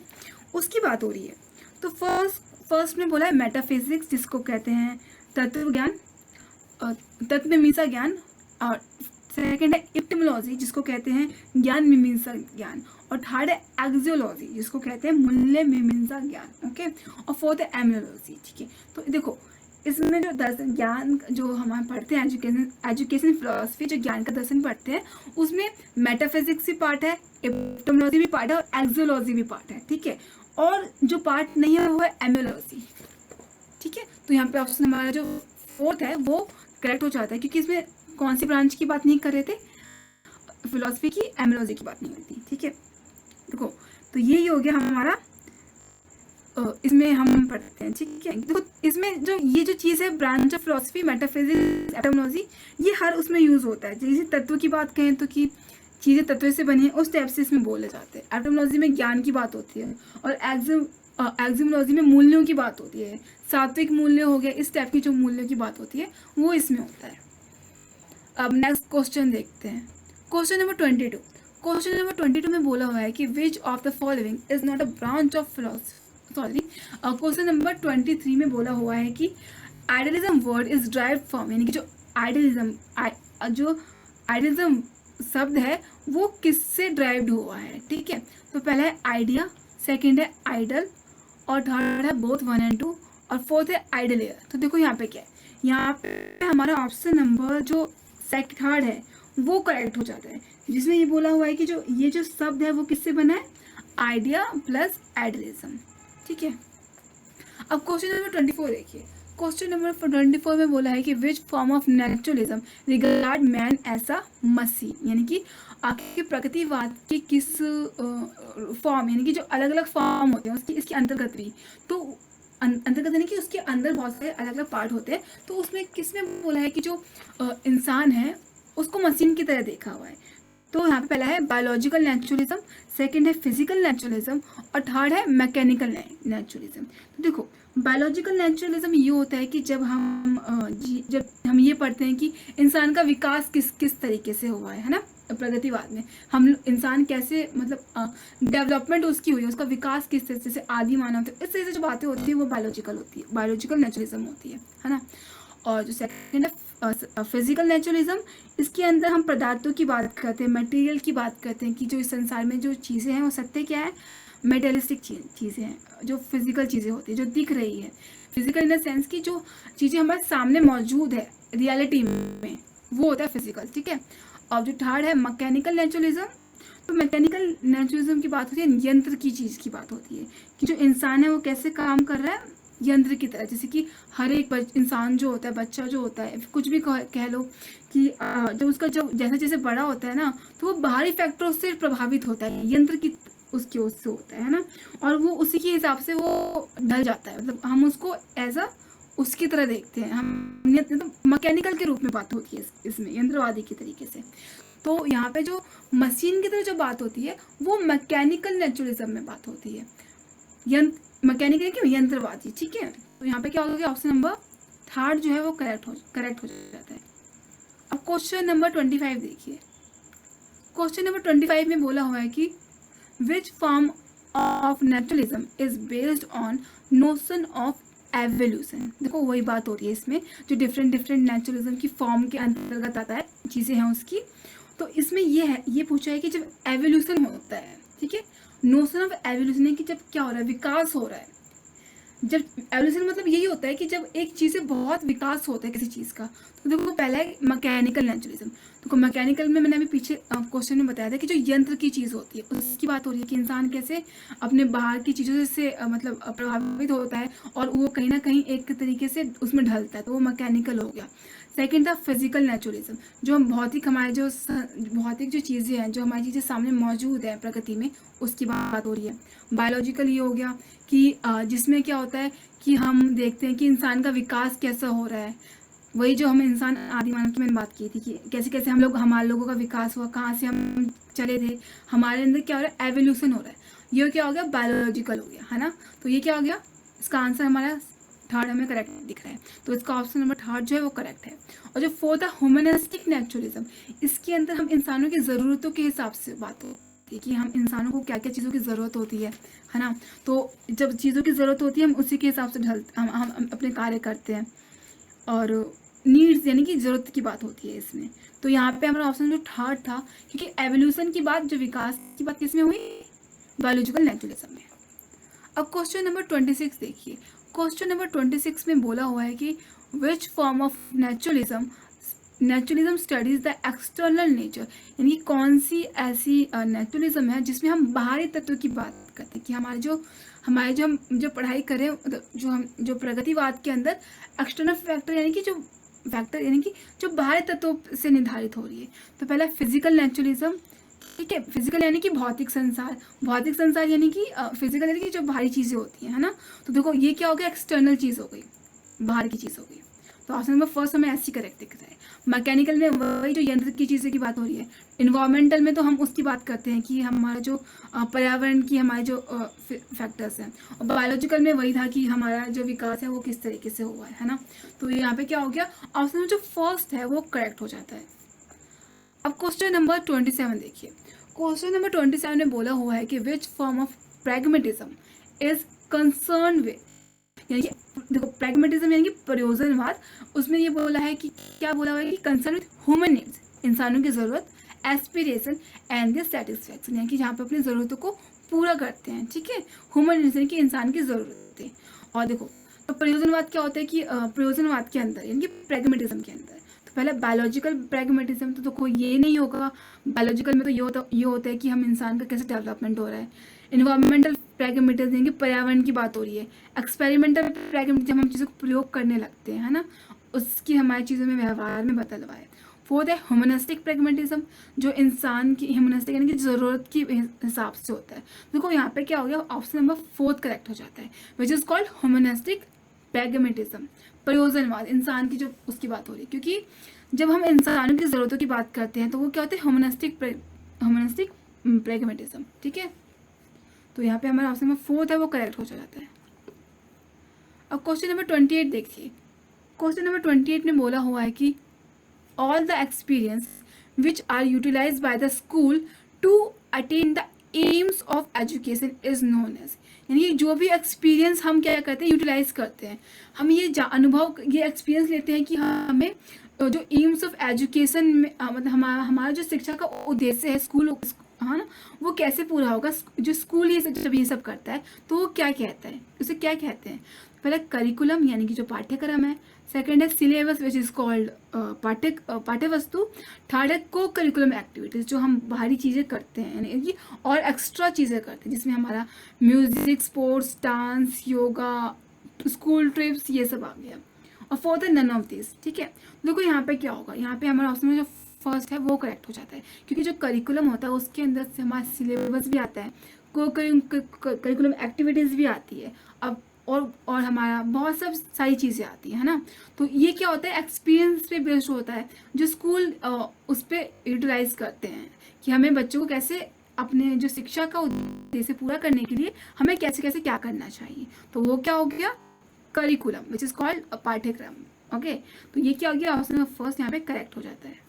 उसकी बात हो रही है। तो फर्स्ट में बोला है मेटाफिजिक्स, जिसको कहते हैं तत्व ज्ञान, तत्वमीमांसा ज्ञान। और सेकंड है इप्टिमोलॉजी, जिसको कहते हैं ज्ञान मीमांसा ज्ञान। और थर्ड है एक्सियोलॉजी, जिसको कहते हैं मूल्य मीमांसा ज्ञान, ओके। और फोर्थ है एमियोलॉजी, ठीक है। तो देखो इसमें जो दर्शन ज्ञान जो हम पढ़ते हैं, एजुकेशन फिलोसफी, जो ज्ञान का दर्शन पढ़ते हैं, उसमें मेटाफिजिक्स भी पार्ट है, इप्टिमोलॉजी भी पार्ट है और एक्सियोलॉजी भी पार्ट है, ठीक है। और जो पार्ट नहीं है वो है एमियोलॉजी, ठीक है। तो यहाँ पे ऑप्शन हमारा जो फोर्थ है वो करेक्ट हो जाता है, क्योंकि इसमें कौन सी ब्रांच की बात नहीं कर रहे थे, फिलोसफी की, एमियोलॉजी की बात नहीं हुई थी, ठीक है। देखो तो यही हो गया हमारा, इसमें हम पढ़ते हैं, ठीक है। देखो इसमें जो ये जो चीज़ है, branch of philosophy, metaphysics, epistemology, ये हर उसमें यूज़ होता है। जैसे तत्व की बात कहें तो कि चीज़ें तत्व से बनी है, उस टाइप से इसमें बोले जाते हैं। एपिस्टेमोलॉजी में ज्ञान की बात होती है और एक्सियोलॉजी में मूल्यों की बात होती है, सात्विक मूल्य हो गया, इस टाइप की जो मूल्यों की बात होती है वो इसमें होता है। अब नेक्स्ट क्वेश्चन देखते हैं, क्वेश्चन नंबर 22। क्वेश्चन नंबर 22 में बोला हुआ है कि which of the following is not a branch of philosophy, sorry, question number 23 में बोला हुआ है कि idealism word is derived from, यानी कि जो आइडियलिज्म शब्द है वो किससे ड्राइव्ड हुआ है, ठीक है। तो पहला है आइडिया, सेकंड है आइडल, और थर्ड है बोथ 1 and 2 और फोर्थ है आइडल एयर। तो देखो यहाँ पे क्या है, यहाँ पे हमारा ऑप्शन नंबर जो थर्ड है वो करेक्ट हो जाता है, जिसमें ये बोला हुआ है कि जो ये जो शब्द है वो किससे बना है, आइडिया प्लस आइडलिज्म। ठीक है, अब क्वेश्चन नंबर 24 देखिए। क्वेश्चन नंबर 24 में बोला है कि which form of naturalism regard man as a machine, यानी कि आखिर प्रकृतिवाद के किस फॉर्म, यानी कि जो अलग अलग फॉर्म होते हैं उसकी इसके अंतर्गत भी, तो अंतर्गत यानी कि उसके अंदर बहुत सारे अलग अलग पार्ट होते हैं, तो उसमें किसमें बोला है कि जो इंसान है उसको मशीन की तरह देखा हुआ है। तो यहाँ पे पहला है बायोलॉजिकल नेचुरलिज्म, सेकंड है फिजिकल नेचुरलिज्म और थर्ड है मैकेनिकल नेचुरलिज्म। तो देखो बायोलॉजिकल नेचुरलिज्म ये होता है कि जब हम ये पढ़ते हैं कि इंसान का विकास किस किस तरीके से हुआ है ना, प्रगतिवाद में हम इंसान कैसे मतलब डेवलपमेंट उसकी हुई है, उसका विकास किस तरीके से आदि मानव तक, इस तरह से जो बातें होती है वो बायोलॉजिकल होती है, बायोलॉजिकल नेचुरलिज्म होती है ना। और जो सेकंड है फिजिकल नेचुरलिज्म, इसके अंदर हम पदार्थों की बात करते हैं, मटेरियल की बात करते हैं कि जो इस संसार में जो चीज़ें हैं वो सत्य क्या है, मेटेरियलिस्टिक चीज़ें हैं, जो फिजिकल चीज़ें होती है जो दिख रही है, फिजिकल इन द सेंस की जो चीज़ें हमारे सामने मौजूद है रियलिटी में, वो होता है फिजिकल। ठीक है, और जो थर्ड है मैकेनिकल नेचुरलिज्म, तो मैकेनिकल नेचुरलिज्म की बात होती है यंत्र की चीज़ की बात होती है कि जो इंसान है वो कैसे काम कर रहा है यंत्र की तरह, जैसे कि हर एक इंसान जो होता है, बच्चा जो होता है, कुछ भी कह लो कि जब उसका जब जैसे जैसे बड़ा होता है ना तो वो बाहरी फैक्टरों से प्रभावित होता है, यंत्र की उसके उससे होता है ना, और वो उसी के हिसाब से वो ढल जाता है, मतलब हम उसको एज अ उसकी तरह देखते हैं, हम तो मैकेनिकल के रूप में बात होती है इसमें यंत्रवादी के तरीके से। तो यहाँ पे जो मशीन की तरह जो बात होती है वो मैकेनिकल नेचुरलिज्म में बात होती है, मैकेनिकल क्यों, यंत्रवादी। ठीक है, तो यहाँ पे क्या हो गया, ऑप्शन नंबर थर्ड जो है वो करेक्ट हो जाता है। अब क्वेश्चन नंबर 25 देखिए। क्वेश्चन नंबर 25 में बोला हुआ है कि which form of naturalism is based on notion of evolution. देखो वही बात होती है इसमें, जो डिफरेंट नेचुरलिज्म की फॉर्म के अंतर्गत आता है चीज़ें हैं उसकी। तो इसमें ये पूछा है कि जब एवोल्यूशन होता है, ठीक है, नोशन ऑफ एवोल्यूशन है कि जब क्या हो रहा है, विकास हो रहा है। जब एवोल्यूशन मतलब यही होता है कि जब एक चीज़ से बहुत विकास होता है किसी चीज़ का। तो देखो पहला है मैकेनिकल नेचुरलिज्म। तो मैकेनिकल में मैंने अभी पीछे क्वेश्चन में बताया था कि जो यंत्र की चीज़ होती है उसकी बात हो रही है कि इंसान कैसे अपने बाहर की चीज़ों से मतलब प्रभावित होता है और वो कहीं ना कहीं एक तरीके से उसमें ढलता है, तो वो मैकेनिकल हो गया। सेकेंड था फिजिकल नेचुरलिज्म, जो हम भौतिक हमारे जो भौतिक जो चीज़ें हैं, जो हमारी चीज़ें सामने मौजूद है प्रकृति में, उसकी बात हो रही है। बायोलॉजिकल ये हो गया कि जिसमें क्या होता है कि हम देखते हैं कि इंसान का विकास कैसा हो रहा है, वही जो हम इंसान आदि मानव की मैंने बात की थी कि कैसे कैसे हमारे लोगों का विकास हुआ, कहाँ से हम चले थे, हमारे अंदर क्या हो रहा है, एवोल्यूशन हो रहा है। ये क्या हो गया, बायोलॉजिकल हो गया, है ना। तो ये क्या हो गया, इसका आंसर हमारा थर्ड हमें करेक्ट दिख रहा है, तो इसका ऑप्शन नंबर थर्ड जो है वो करेक्ट है। और जो फोर्थ है ह्यूमनिस्टिक नेचुरलिज्म, इसके अंदर हम इंसानों की ज़रूरतों के हिसाब से बात होती है कि हम इंसानों को क्या क्या चीज़ों की ज़रूरत होती है ना। तो जब चीज़ों की ज़रूरत होती है हम उसी के हिसाब से हम अपने कार्य करते हैं, और नीड्स यानी कि ज़रूरत की बात होती है इसमें। तो यहाँ पे हमारा ऑप्शन जो थर्ड था, क्योंकि एवोल्यूशन की बात, जो विकास की बात किस में हुई, बायोलॉजिकल नेचुरलिज्म में। अब क्वेश्चन नंबर 26 देखिए। क्वेश्चन नंबर 26 में बोला हुआ है कि which form of naturalism studies the external nature, यानी कि कौन सी ऐसी नेचुरलिज्म है जिसमें हम बाहरी तत्व की बात करते हैं कि हमारे जो हम जो पढ़ाई करें, जो प्रगतिवाद के अंदर एक्सटर्नल फैक्टर यानी कि जो बाहरी तत्वों से निर्धारित हो रही है। तो पहला फिजिकल नेचुरलिज्म, ठीक है, फिजिकल यानी कि भौतिक संसार यानी कि फिजिकल यानी कि जो बाहरी चीज़ें होती हैं, है ना। तो देखो ये क्या हो गया, एक्सटर्नल चीज़ हो गई, बाहर की चीज़ हो गई। तो ऑप्शन नंबर फर्स्ट हमें ऐसी करेक्ट दिख रहा है। मैकेनिकल में वही जो यंत्र की चीज़ें की बात हो रही है। इन्वायरमेंटल में तो हम उसकी बात करते हैं कि हमारा जो पर्यावरण की हमारे जो फैक्टर्स हैं। और बायोलॉजिकल में वही था कि हमारा जो विकास है वो किस तरीके से हुआ है ना। तो यहाँ पे क्या हो गया, ऑप्शन जो फर्स्ट है वो करेक्ट हो जाता है। अब क्वेश्चन नंबर 27 देखिए। क्वेश्चन नंबर 27 में बोला हुआ है कि which form of pragmatism is concern with, यानी कि देखो प्रैग्मेटिज्म यानी कि प्रयोजनवाद, उसमें ये बोला है कि क्या बोला हुआ है कि कंसर्न विद ह्यूमन नीड्स, इंसानों की ज़रूरत, एस्पिरेशन एंड द सेटिस्फैक्शन, यानी कि जहाँ पे अपनी ज़रूरतों को पूरा करते हैं, ठीक है, ह्यूमन नीड्स यानी कि इंसान की ज़रूरतें। और देखो तो प्रयोजनवाद क्या होता है कि प्रयोजनवाद के अंदर यानी कि प्रैग्मेटिज्म के अंदर, तो पहले बायोलॉजिकल प्रैग्मेटिज्म, तो देखो ये नहीं होगा। बायोलॉजिकल में तो ये होता है कि हम इंसान का कैसे डेवलपमेंट हो रहा है। इन्वायरमेंटल प्रैग्मेटिज्म यानी कि पर्यावरण की बात हो रही है। एक्सपेरिमेंटल प्रैग्मेटिज्म, हम चीज़ों को प्रयोग करने लगते हैं, है ना, उसकी हमारी चीज़ों में व्यवहार में बदलाव है। फोर्थ है ह्यूमनिस्टिक प्रैग्मेटिज्म, जो इंसान की ह्यूमनिस्टिक यानी कि ज़रूरत की हिसाब से होता है। देखो यहाँ पे क्या हो गया, ऑप्शन नंबर 4 करेक्ट हो जाता है, which is called humanistic pragmatism. प्रयोजनवाद, इंसान की जो उसकी बात हो रही है, क्योंकि जब हम इंसानों की ज़रूरतों की बात करते हैं तो वो क्या होता है, ह्यूमनिस्टिक प्रैग्मेटिज्म, ठीक है। तो यहाँ पे हमारा ऑप्शन नंबर 4 है वो करेक्ट हो जाता है। अब क्वेश्चन नंबर 28 देखिए। क्वेश्चन नंबर 28 में बोला हुआ है कि all the experience which are utilized by the school to attain the aims of education is known as, यानी कि जो भी एक्सपीरियंस हम क्या करते हैं, यूटिलाइज करते हैं, हम ये अनुभव, ये एक्सपीरियंस लेते हैं कि हमें जो एम्स ऑफ एजुकेशन में मतलब हमारा जो शिक्षा का उद्देश्य है स्कूल, हाँ ना, वो कैसे पूरा होगा। जो स्कूल ये जब ये सब करता है तो वो क्या कहता है, उसे क्या कहते हैं। पहले करिकुलम यानी कि जो पाठ्यक्रम है, सेकेंड है सिलेबस विच इज़ कॉल्ड पाठ्यवस्तु, थर्ड है को करिकुलम एक्टिविटीज़, जो हम बाहरी चीज़ें करते हैं यानी कि और एक्स्ट्रा चीज़ें करते हैं, जिसमें हमारा music, sports, dance, yoga, school trips, ये सब आ गया। और फोर्थ है नन ऑफ दिस, ठीक है। देखो यहाँ पे क्या होगा, यहाँ पे हमारा ऑप्शन में जो फर्स्ट है वो करेक्ट हो जाता है, क्योंकि जो करिकुलम होता है उसके अंदर से हमारा सिलेबस भी आता है, को करिकुलम एक्टिविटीज़ भी आती है, अब और हमारा बहुत सब सारी चीज़ें आती है ना। तो ये क्या होता है, एक्सपीरियंस पे बेस्ड होता है, जो स्कूल उस पर यूटिलाइज करते हैं कि हमें बच्चों को कैसे अपने जो शिक्षा का उद्देश्य पूरा करने के लिए हमें कैसे कैसे क्या करना चाहिए। तो वो क्या हो गया, करिकुलम विच इज़ कॉल्ड पाठ्यक्रम। ओके, तो ये क्या हो गया, ऑप्शन नंबर फर्स्ट यहाँ पे करेक्ट हो जाता है।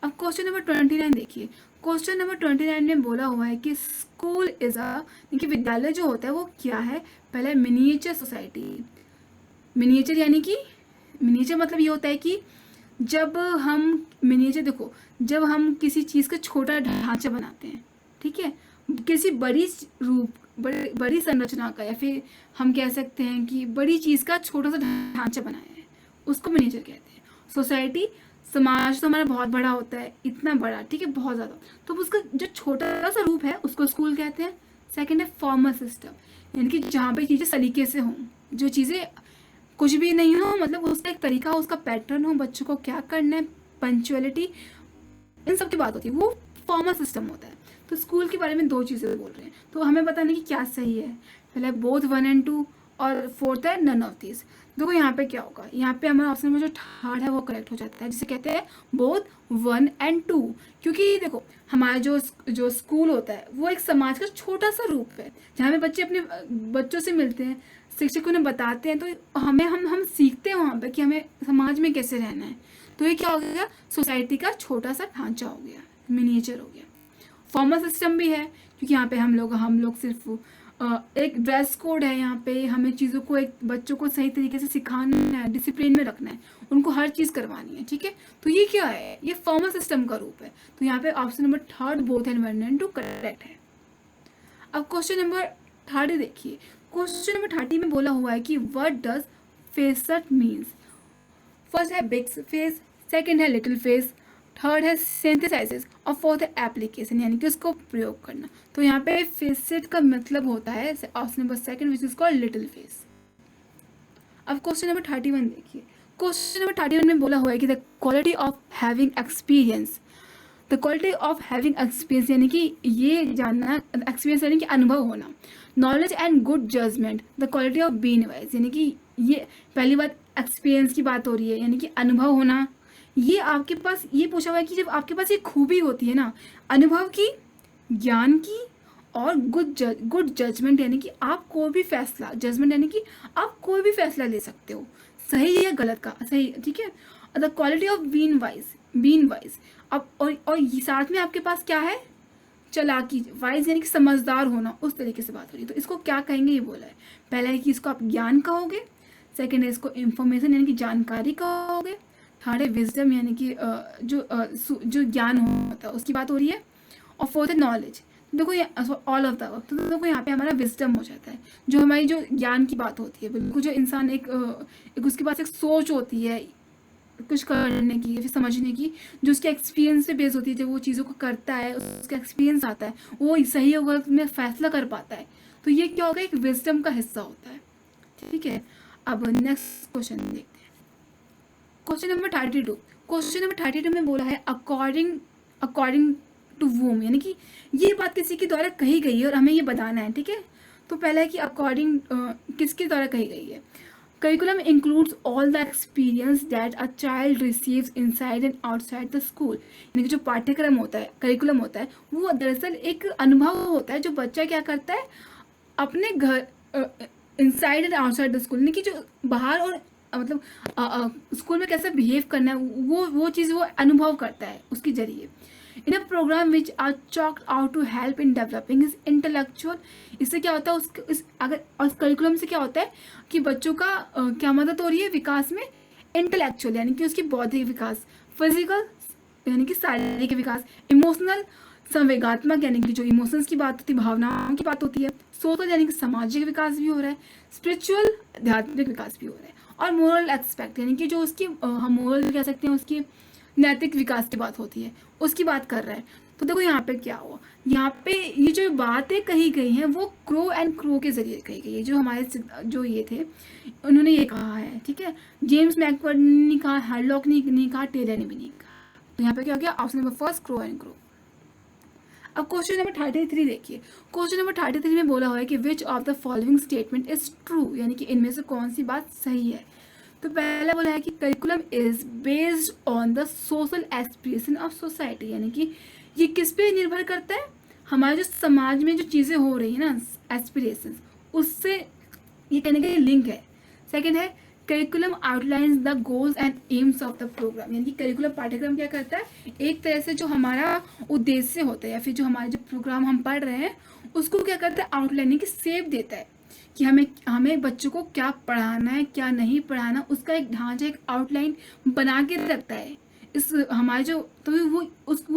अब क्वेश्चन नंबर 29 देखिए। क्वेश्चन नंबर 29 में बोला हुआ है कि स्कूल इज अ, देखिए विद्यालय जो होता है वो क्या है, पहले मिनिएचर सोसाइटी। मिनिएचर यानी कि मिनिएचर मतलब ये होता है कि जब हम मिनिएचर, देखो जब हम किसी चीज़ का छोटा ढांचा बनाते हैं, ठीक है, किसी बड़ी बड़ी संरचना का, या फिर हम कह सकते हैं कि बड़ी चीज़ का छोटा सा ढांचा बनाया है, उसको मिनिएचर कहते हैं। सोसाइटी, समाज तो हमारा बहुत बड़ा होता है, इतना बड़ा, ठीक है, बहुत ज़्यादा, तो उसका जो छोटा सा रूप है उसको स्कूल कहते हैं। सेकंड है फॉर्मल सिस्टम, यानी कि जहाँ पे चीज़ें सलीके से हों, जो चीज़ें कुछ भी नहीं हो, मतलब उसका एक तरीका हो, उसका पैटर्न हो, बच्चों को क्या करना है, पंक्चुअलिटी, इन सब की बात होती है, वो फॉर्मल सिस्टम होता है। तो स्कूल के बारे में दो चीज़ें बोल रहे हैं, तो हमें पता नहीं कि क्या सही है, पहले बोथ 1 और 2, और फोर्थ है नन ऑफ दिस। देखो यहाँ पे क्या होगा, यहाँ पे हमारा ऑप्शन में जो थर्ड है वो करेक्ट हो जाता है, जिसे कहते हैं बोथ 1 और 2, क्योंकि देखो हमारा जो स्कूल होता है वो एक समाज का छोटा सा रूप है, जहाँ पे बच्चे अपने बच्चों से मिलते हैं, शिक्षक उन्हें बताते हैं, तो हम सीखते हैं वहाँ पे कि हमें समाज में कैसे रहना है। तो ये क्या हो गया, सोसाइटी का छोटा सा ढांचा हो गया, मिनिएचर हो गया। फॉर्मल सिस्टम भी है, क्योंकि यहाँ पे हम लोग सिर्फ एक ड्रेस कोड है, यहाँ पे हमें चीज़ों को एक बच्चों को सही तरीके से सिखाना है, डिसिप्लिन में रखना है, उनको हर चीज़ करवानी है, ठीक है। तो ये क्या है, ये फॉर्मल सिस्टम का रूप है। तो यहाँ पे option number third both and 1 और 2 करेक्ट है। अब क्वेश्चन नंबर 30 देखिए। क्वेश्चन नंबर 30 में बोला हुआ है कि what does facet means. First है बिग फेस, सेकेंड है लिटिल फेस, थर्ड है सिंथेसाइसिस, और फोर्थ है एप्लीकेशन यानी कि उसको प्रयोग करना। तो यहाँ पे फेसेट का मतलब होता है option number second which is called little face. अब क्वेश्चन नंबर 31 देखिए। क्वेश्चन नंबर 31 में बोला हुआ है कि the quality of having experience, the quality of having experience यानी कि ये जानना, एक्सपीरियंस यानी कि अनुभव होना, knowledge and good judgement, the quality of being wise, यानी कि ये पहली बात एक्सपीरियंस की बात हो रही है, यानी कि अनुभव होना। ये आपके पास ये पूछा हुआ है कि जब आपके पास ये खूबी होती है ना, अनुभव की, ज्ञान की, और गुड जजमेंट यानी कि आप कोई भी फैसला, जजमेंट यानी कि आप कोई भी फैसला ले सकते हो, सही या गलत का सही, ठीक है। The quality of being wise, अब और ये साथ में आपके पास क्या है, चालाकी, वाइज यानी कि समझदार होना, उस तरीके से बात हो रही है। तो इसको क्या कहेंगे, ये बोला है। पहला है कि इसको आप ज्ञान कहोगे, सेकेंड है इसको इंफॉर्मेशन यानी कि जानकारी कहोगे, थर्ड है विजडम यानी कि जो ज्ञान होता है उसकी बात हो रही है, और फोर्थ है नॉलेज। देखो ये ऑल ऑफ द अबव, तो देखो यहाँ पे हमारा विजडम हो जाता है, जो हमारी जो ज्ञान की बात होती है, बिल्कुल जो इंसान एक उसके पास एक सोच होती है कुछ करने की, फिर समझने की, जो उसके एक्सपीरियंस पे बेस होती है, जब वो चीज़ों को करता है उसका एक्सपीरियंस आता है, वो सही और गलत में फैसला कर पाता है, तो ये क्या होगा, एक विजडम का हिस्सा होता है। ठीक है, अब नेक्स्ट क्वेश्चन देखते हैं। Question number 32। क्वेश्चन नंबर 32 में बोला है अकॉर्डिंग अकॉर्डिंग टू वूम, यानी कि ये बात किसी के द्वारा कही गई है और हमें ये बताना है। ठीक है, तो पहला है कि अकॉर्डिंग किसके द्वारा कही गई है। Curriculum includes all the experience that a child receives inside and outside the school, यानी कि जो पाठ्यक्रम होता है, करिकुलम होता है, वो दरअसल एक अनुभव होता है जो बच्चा क्या करता है अपने घर, inside and outside the school, यानी कि जो बाहर और मतलब स्कूल में कैसे बिहेव करना है, वो चीज़ वो अनुभव करता है उसके जरिए। In a programme which are chalked out to help in developing is intellectual, इससे क्या होता है अगर और करिकुलम से क्या होता है कि बच्चों का क्या मदद हो रही है विकास में, इंटेलेक्चुअल यानी कि उसकी बौद्धिक विकास, फिजिकल यानी कि शारीरिक विकास, इमोशनल संवेगात्मक यानी कि जो इमोशंस की बात होती है, भावनाओं की बात होती है, सोशल यानी कि सामाजिक विकास भी हो रहा है, स्पिरिचुअल आध्यात्मिक विकास भी हो रहा है, और मोरल एक्सपेक्ट यानी कि जो उसकी हम मोरल कह सकते हैं, उसकी नैतिक विकास की बात होती है, उसकी बात कर रहा है। तो देखो यहाँ पे क्या हुआ, यहाँ पे ये जो बातें कही गई हैं वो क्रो एंड क्रो के जरिए कही गई है, जो हमारे जो ये थे उन्होंने ये कहा है। ठीक है, जेम्स मैकवर्ड ने नहीं कहा, हरलॉक ने नहीं कहा, टेलर ने भी नहीं कहा। तो यहाँ पे क्या हो गया, option number first crow and crow. अब क्वेश्चन नंबर 33 देखिए। क्वेश्चन नंबर 33 में बोला हुआ है कि which of the following statement is true, यानी कि इनमें से कौन सी बात सही है। तो पहला बोला है कि curriculum is based on the social aspiration of society, यानी कि ये किस पे निर्भर करता है, हमारे जो समाज में जो चीज़ें हो रही है ना, एस्पिरेशन, उससे ये कहने का लिंक है। सेकेंड है curriculum outlines the goals and aims of the programme, यानी कि करिकुलम पाठ्यक्रम क्या करता है, एक तरह से जो हमारा उद्देश्य होता है या फिर जो हमारे जो प्रोग्राम हम पढ़ रहे हैं उसको क्या करता है, आउटलाइन की शेप देता है कि हमें बच्चों को क्या पढ़ाना है क्या नहीं पढ़ाना, उसका एक ढांचा एक आउटलाइन बना के रखता है। इस हमारे जो तो वो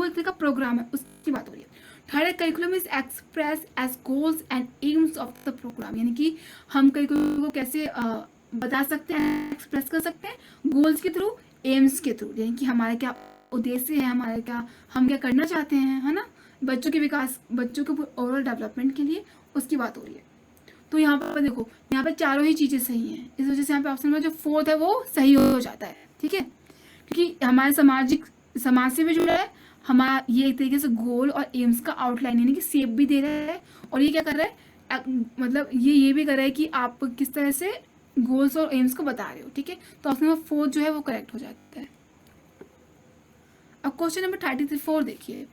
एक तरह का प्रोग्राम है, उसकी बात हो रही है। थर्ड है curriculum is express as goals and aims of the programme, यानी कि हम करिकुलम को कैसे बता सकते हैं, एक्सप्रेस कर सकते हैं, गोल्स के थ्रू, एम्स के थ्रू, यानी कि हमारा क्या उद्देश्य है, हमारे क्या हम क्या करना चाहते हैं, है ना, बच्चों के विकास, बच्चों के ओवरऑल डेवलपमेंट के लिए, उसकी बात हो रही है। तो यहाँ पर देखो, यहाँ पर चारों ही चीज़ें सही हैं, इस वजह से यहाँ पे ऑप्शन में जो फोर्थ है वो सही हो जाता है। ठीक है, क्योंकि हमारे समाज से भी जुड़ा है, हमारा ये एक तरीके से गोल और एम्स का आउटलाइन यानी कि शेप भी दे रहा है, और ये क्या कर रहा है, मतलब ये भी कर रहा है कि आप किस तरह से गोल्स और एम्स को बता रहे हो। ठीक है, तो ऑप्शन नंबर फोर्थ जो है वो करेक्ट हो जाता है। अब क्वेश्चन नंबर 34 देखिए।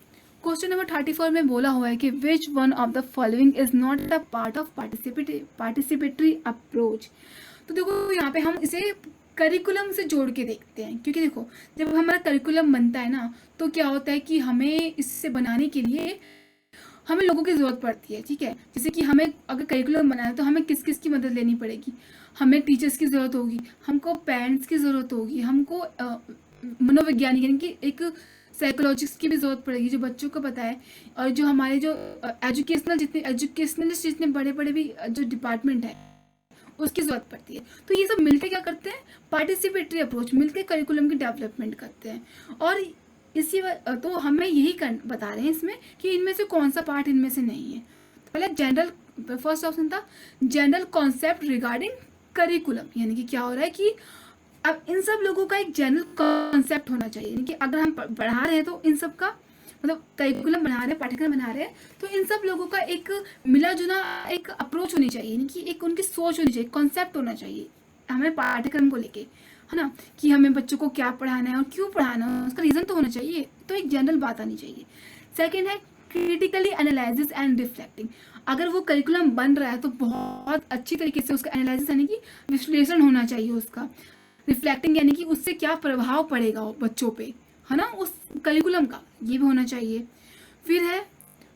क्वेश्चन नंबर 34 में बोला हुआ है कि which one of the following is not the part of participatory approach. तो देखो यहाँ पे हम इसे करिकुलम से जोड़ के देखते हैं, क्योंकि देखो जब हमारा करिकुलम बनता है ना, तो क्या होता है कि हमें इससे बनाने के लिए हमें लोगों की ज़रूरत पड़ती है। ठीक है, जैसे कि हमें अगर करिकुलम बनाना है तो हमें किस किस की मदद लेनी पड़ेगी, हमें टीचर्स की ज़रूरत होगी, हमको पेरेंट्स की ज़रूरत होगी, हमको मनोवैज्ञानिक यानी कि एक साइकोलॉजिस्ट की भी ज़रूरत पड़ेगी जो बच्चों को पता है, और जो हमारे जो एजुकेशनलिस्ट जितने बड़े बड़े भी जो डिपार्टमेंट है उसकी ज़रूरत पड़ती है। तो ये सब मिलकर क्या करते हैं, पार्टिसिपेटरी अप्रोच, मिलकर करिकुलम की डेवलपमेंट करते हैं। और तो हमें यही बता रहे हैं इसमें कि इनमें से कौन सा पार्ट इनमें से नहीं है। पहले जनरल, फर्स्ट ऑप्शन था जनरल कॉन्सेप्ट रिगार्डिंग करिकुलम, यानी कि क्या हो रहा है कि अब इन सब लोगों का एक जनरल कॉन्सेप्ट होना चाहिए, यानी कि अगर हम पढ़ा रहे हैं तो इन सब का मतलब करिकुलम बना रहे हैं, पाठ्यक्रम बना रहे हैं, तो इन सब लोगों का एक मिला जुला एक अप्रोच होनी चाहिए, यानी कि एक उनकी सोच होनी चाहिए, कॉन्सेप्ट होना चाहिए हमें पाठ्यक्रम को लेके, है ना, कि हमें बच्चों को क्या पढ़ाना है और क्यों पढ़ाना है, उसका रीज़न तो होना चाहिए, तो एक जनरल बात आनी चाहिए। सेकेंड है क्रिटिकली एनालिसिस एंड रिफ्लेक्टिंग, अगर वो करिकुलम बन रहा है तो बहुत अच्छी तरीके से उसका एनालिसिस यानी कि विश्लेषण होना चाहिए उसका, रिफ्लेक्टिंग यानी कि उससे क्या प्रभाव पड़ेगा बच्चों पे, है ना, उस करिकुलम का, ये भी होना चाहिए। फिर है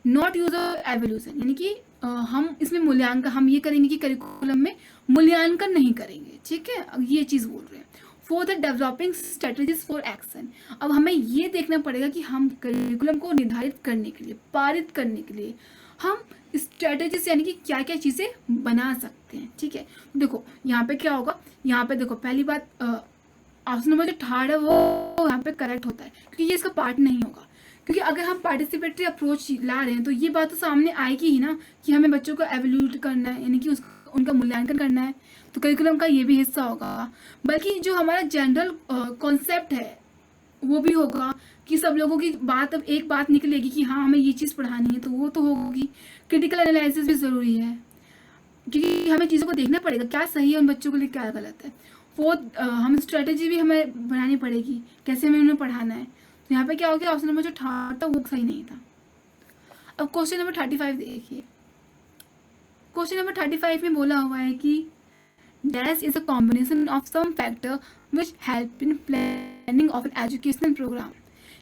नॉट यूज ऑफ एवोल्यूशन, यानी कि हम इसमें मूल्यांकन हम ये करेंगे कि करिकुलम में मूल्यांकन नहीं करेंगे। ठीक है, ये चीज़ बोल रहे हैं। फोर्थ है डेवलपिंग स्ट्रेटजीज फॉर एक्शन। अब हमें ये देखना पड़ेगा कि हम करिकुलम को निर्धारित करने के लिए, पारित करने के लिए हम स्ट्रेटजीज यानी कि क्या क्या चीज़ें बना सकते हैं। ठीक है, देखो यहाँ पे क्या होगा, यहाँ पे देखो पहली बात ऑप्शन नंबर जो थर्ड है वो यहाँ पे करेक्ट होता है, क्योंकि ये इसका पार्ट नहीं होगा। क्योंकि अगर हम पार्टिसिपेटरी अप्रोच ला रहे हैं तो ये बात तो सामने आएगी ही ना कि हमें बच्चों को एवेल्यूट करना है, यानी कि उनका मूल्यांकन करना है, तो करिकुलम का ये भी हिस्सा होगा। बल्कि जो हमारा जनरल कॉन्सेप्ट है वो भी होगा कि सब लोगों की बात, अब एक बात निकलेगी कि हाँ हमें ये चीज़ पढ़ानी है, तो वो तो होगी। क्रिटिकल एनालिसिस भी ज़रूरी है, क्योंकि हमें चीज़ों को देखना पड़ेगा क्या सही है उन बच्चों के लिए, क्या गलत है। फोर्थ हम स्ट्रेटेजी भी हमें बनानी पड़ेगी, कैसे हमें उन्हें पढ़ाना है। तो यहाँ पे क्या हो गया, ऑप्शन नंबर जो था वो सही नहीं था। अब क्वेश्चन नंबर 35 देखिए। क्वेश्चन नंबर 35 में बोला हुआ है कि dash is a combination of some factor which help in planning of an educational programme.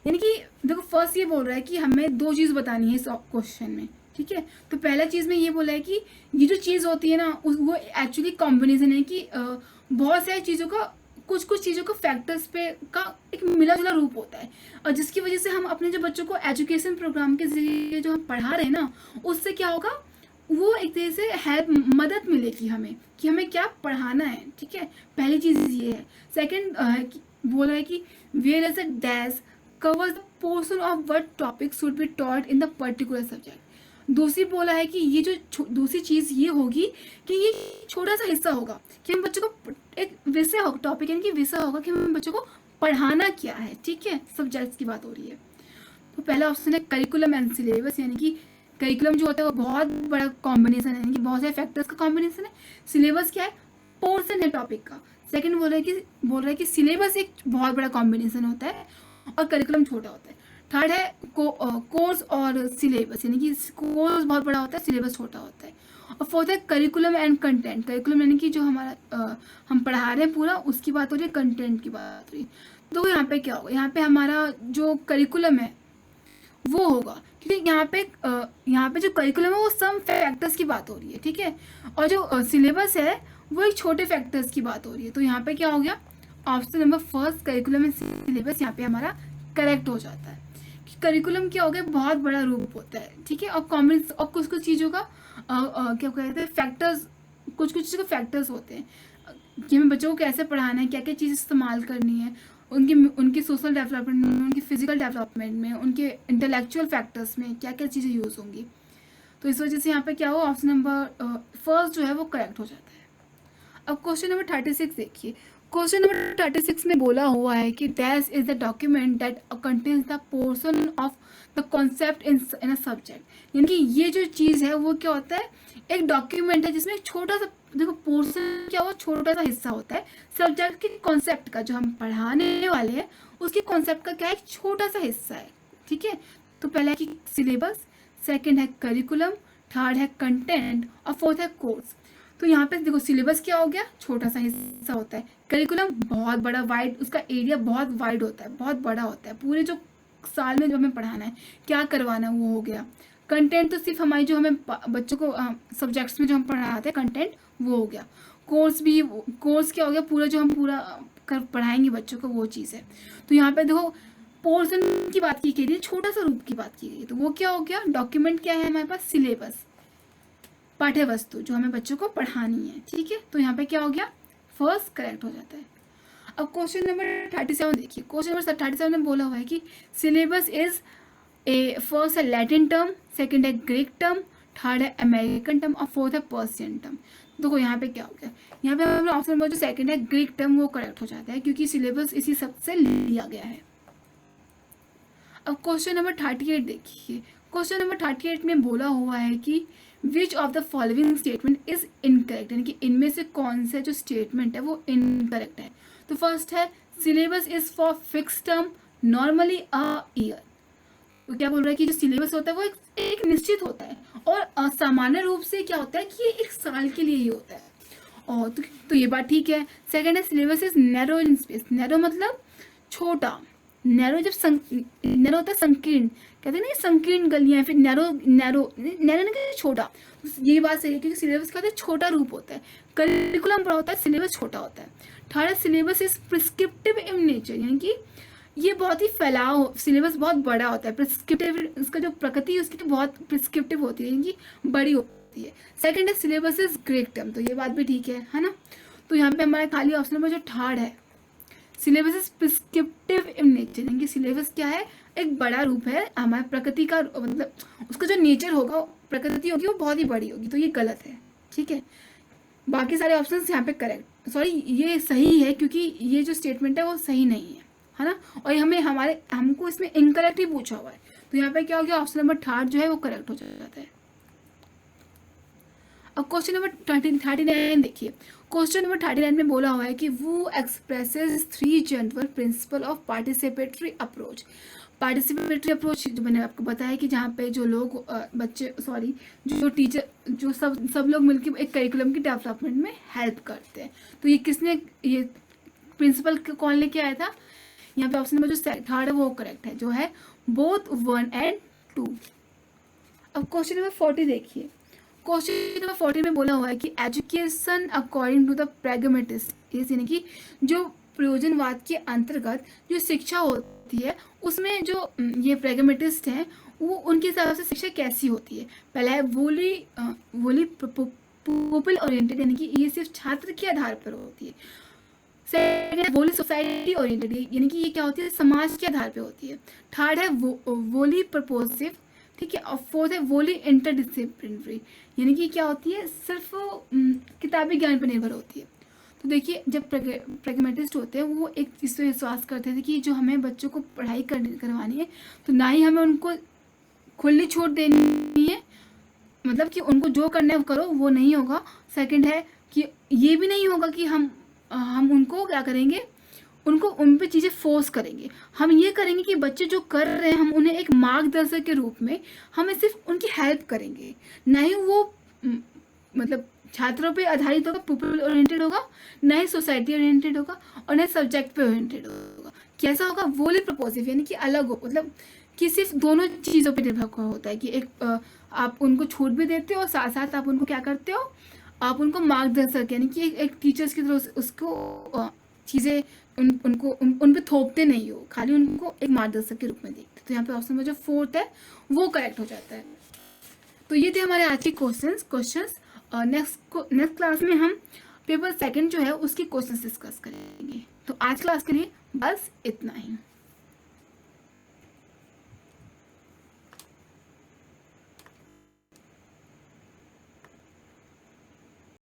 यानी कि देखो फर्स्ट ये बोल रहा है कि हमें दो चीज़ बतानी है इस क्वेश्चन में। ठीक है, तो पहला चीज़ में ये बोला है कि ये जो चीज़ होती है ना वो एक्चुअली कॉम्बिनेशन है कि बहुत सारी चीज़ों का, कुछ कुछ चीज़ों का फैक्टर्स पे का एक मिला जुला रूप होता है, और जिसकी वजह से हम अपने जो बच्चों को एजुकेशन प्रोग्राम के जरिए जो हम पढ़ा रहे हैं ना, उससे क्या होगा, वो एक तरह से हेल्प, मदद मिलेगी हमें कि हमें क्या पढ़ाना है। ठीक है, पहली चीज़ ये है। सेकंड बोला है कि whereas a dash covers the portion of what topic should be taught in the particular subject. दूसरी बोला है कि ये जो दूसरी चीज़ ये होगी कि ये छोटा सा हिस्सा होगा कि हम बच्चों को एक विषय होगा, टॉपिक यानी कि विषय होगा कि हम बच्चों को पढ़ाना क्या है। ठीक है, सब्जेक्ट्स की बात हो रही है। तो पहला ऑप्शन है करिकुलम एंड सिलेबस, यानी कि करिकुलम जो होता है वो बहुत बड़ा कॉम्बिनेशन है, यानी कि बहुत सारे फैक्टर्स का कॉम्बिनेशन है। सिलेबस क्या है, पोर्शन है टॉपिक का। सेकंड बोल रहा है कि सिलेबस एक बहुत बड़ा कॉम्बिनेशन होता है और करिकुलम छोटा होता है। थर्ड है कोर्स और सिलेबस, यानी कि कोर्स बहुत बड़ा होता है, सिलेबस छोटा होता है। और फोर्थ है करिकुलम एंड कंटेंट। करिकुलम यानी कि जो हमारा हम पढ़ा रहे हैं पूरा, उसकी बात हो रही है, कंटेंट की बात हो रही है। तो यहाँ पे क्या होगा, यहाँ पे हमारा जो करिकुलम है वो होगा, क्योंकि यहाँ पे जो करिकुलम है वो सम फैक्टर्स की बात हो रही है। ठीक है, और जो सिलेबस है वो एक छोटे फैक्टर्स की बात हो रही है। तो यहाँ पे क्या हो गया, option number first curriculum and syllabus यहाँ पे हमारा करेक्ट हो जाता है। करिकुलम क्या हो गया, बहुत बड़ा रूप होता है। ठीक है, और कॉम्बिनेशन और कुछ कुछ चीज़ों का क्या कहते हैं, फैक्टर्स, कुछ कुछ चीज़ों के फैक्टर्स होते हैं कि हमें बच्चों को कैसे पढ़ाना है, क्या क्या चीज़ इस्तेमाल करनी है, उनकी सोशल डेवलपमेंट में, उनकी फिजिकल डेवलपमेंट में, उनके इंटेलेक्चुअल फैक्टर्स में क्या क्या चीज़ें यूज़ होंगी। तो इस वजह से यहाँ पे क्या हो, ऑप्शन नंबर फर्स्ट जो है वो करेक्ट हो जाता है। अब क्वेश्चन नंबर 36 देखिए। क्वेश्चन नंबर 36 में बोला हुआ है कि dash is the document that contains the portion of the concept in a subject. यानी कि ये जो चीज़ है वो क्या होता है, एक डॉक्यूमेंट है जिसमें एक छोटा सा, देखो पोर्शन क्या हो, छोटा सा हिस्सा होता है सब्जेक्ट के कॉन्सेप्ट का, जो हम पढ़ाने वाले हैं उसके कॉन्सेप्ट का क्या है, एक छोटा सा हिस्सा है। ठीक है, तो पहला है कि सिलेबस, सेकेंड है करिकुलम, थर्ड है कंटेंट और फोर्थ है कोर्स। तो यहाँ पे देखो सिलेबस क्या हो गया, छोटा सा हिस्सा होता है। करिकुलम बहुत बड़ा, वाइड, उसका एरिया बहुत वाइड होता है, बहुत बड़ा होता है, पूरे जो साल में जो हमें पढ़ाना है, क्या करवाना है, वो हो गया। कंटेंट तो सिर्फ हमारी जो हमें बच्चों को सब्जेक्ट्स में जो हम पढ़ाते हैं कंटेंट, वो हो गया। कोर्स क्या हो गया, पूरा जो हम पूरा पढ़ाएंगे बच्चों को, वो चीज़ है। तो यहाँ पे देखो पोर्शन की बात की गई है, छोटा सा रूप की बात की गई है, तो वो क्या हो गया, डॉक्यूमेंट क्या है हमारे पास, सिलेबस, पाठ्य वस्तु जो हमें बच्चों को पढ़ानी है। ठीक है, तो यहाँ पे क्या हो गया, फर्स्ट करेक्ट हो जाता है। अब क्वेश्चन नंबर 37 देखिए। क्वेश्चन नंबर 37 में बोला हुआ है कि सिलेबस इज ए, फर्स्ट है लैटिन टर्म, सेकंड है ग्रीक टर्म, थर्ड है अमेरिकन टर्म और फोर्थ है पर्शियन टर्म। देखो यहाँ पे क्या हो गया, यहाँ पे हमारा ऑप्शन नंबर जो सेकंड है ग्रीक टर्म, वो करेक्ट हो जाता है, क्योंकि सिलेबस इसी सब से लिया गया है। अब क्वेश्चन नंबर 38 देखिए। क्वेश्चन नंबर 38 में बोला हुआ है कि which of the following statement is incorrect, यानी कि इनमें से कौन से जो स्टेटमेंट है वो इनकरेक्ट है। तो फर्स्ट है syllabus is for fix term normally a year. तो क्या बोल रहा है कि जो सिलेबस होता है वो एक निश्चित होता है, और सामान्य रूप से क्या होता है कि ये एक साल के लिए ही होता है। और तो ये बात ठीक है। सेकंड है syllabus is narrow in space. Narrow मतलब छोटा, नैरो जब नैरो होता है संकीर्ण, कहते हैं ना संकीर्ण गलियां, फिर नैरो नैरो नैरो ना छोटा, ये बात सही है क्योंकि सिलेबस का छोटा रूप होता है, करिकुलम बड़ा होता है, सिलेबस छोटा होता है। Third syllabus is prescriptive in nature, यानी कि ये बहुत ही फैलाव, सिलेबस बहुत बड़ा होता है। प्रिस्क्रिप्टिव, उसका जो प्रकृति है उसकी तो बहुत प्रिस्क्रिप्टिव होती है, यानी कि बड़ी होती है। सेकंड है सिलेबस इज ग्रेट टर्म, तो ये बात भी ठीक है ना। तो यहाँ पे हमारे खाली ऑप्शन नंबर जो थर्ड है, syllabus is prescriptive in nature, यानी कि सिलेबस क्या है, एक बड़ा रूप है, हमारे प्रकृति का मतलब उसका जो नेचर होगा, प्रकृति होगी वो बहुत ही बड़ी होगी, तो ये गलत है, ठीक है। बाकी सारे ऑप्शंस यहाँ पे करेक्ट, सॉरी ये सही है क्योंकि ये जो स्टेटमेंट है वो सही नहीं है ना, और हमको इसमें इनकरेक्ट ही पूछा हुआ है, तो यहाँ पे क्या हो गया, ऑप्शन नंबर थर्ड जो है वो करेक्ट हो जाता है। अब क्वेश्चन नंबर 39 देखिए, क्वेश्चन नंबर 39 में बोला हुआ है कि वो expresses 3 general principle of participatory approach. Participatory approach जो मैंने आपको बताया कि जहाँ पे जो लोग बच्चे सॉरी जो टीचर जो सब लोग मिलकर एक करिकुलम की डेवलपमेंट में हेल्प करते हैं, तो ये किसने ये प्रिंसिपल कौन लेके आया था, यहाँ पे ऑप्शन नंबर जो थर्ड है वो करेक्ट है, जो है बोथ 1 and 2। अब क्वेश्चन नंबर 40 देखिए, क्वेश्चन नंबर 40 में बोला हुआ है कि education according to the pragmatist, यानी कि जो प्रयोजनवाद के अंतर्गत जो शिक्षा होती है उसमें जो ये प्रैग्मेटिस्ट हैं वो उनके हिसाब से शिक्षा कैसी होती है। पहला है वोली पीपल ओरिएंटेड, यानी कि ये सिर्फ छात्र के आधार पर होती है। सेकंड है वोली सोसाइटी ओरिएंटेड, यानी कि ये क्या होती है, समाज के आधार पर होती है। थर्ड है वोली प्रपोजिव, ठीक है। और फोर्थ है वोली इंटरडिसिप्लिनरी, यानी कि क्या होती है, सिर्फ किताबी ज्ञान पर निर्भर होती है। तो देखिए जब प्रैग्मेटिस्ट होते हैं वो एक चीज़ पे विश्वास करते थे कि जो हमें बच्चों को पढ़ाई करवानी है तो ना ही हमें उनको खुली छूट देनी है, मतलब कि उनको जो करना है करो, वो नहीं होगा। सेकंड है कि ये भी नहीं होगा कि हम उनको क्या करेंगे, उनको उन पे चीज़ें फोर्स करेंगे। हम ये करेंगे कि बच्चे जो कर रहे हैं हम उन्हें एक मार्गदर्शक के रूप में हमें सिर्फ उनकी हेल्प करेंगे, ना ही वो मतलब छात्रों पे आधारित होगा, पीपल ओरिएंटेड होगा, ना ही सोसाइटी ओरिएंटेड होगा, और ना सब्जेक्ट पे ओरिएंटेड होगा। कैसा होगा, वोली प्रपोजिव, यानी कि अलग हो, मतलब कि सिर्फ दोनों चीज़ों पे निर्भर होता है कि एक आप उनको छूट भी देते हो और साथ साथ आप उनको क्या करते हो, आप उनको मार्गदर्शक यानी कि एक टीचर्स की तरह उसको चीज़ें उन पे थोपते नहीं हो, खाली उनको एक मार्गदर्शक के रूप में देखते। तो यहाँ पे ऑप्शन में जो फोर्थ है वो करेक्ट हो जाता है। तो ये थे हमारे आज के क्वेश्चंस। नेक्स्ट क्लास में हम पेपर सेकंड जो है उसकी क्वेश्चंस डिस्कस करेंगे। तो आज क्लास के लिए बस इतना ही।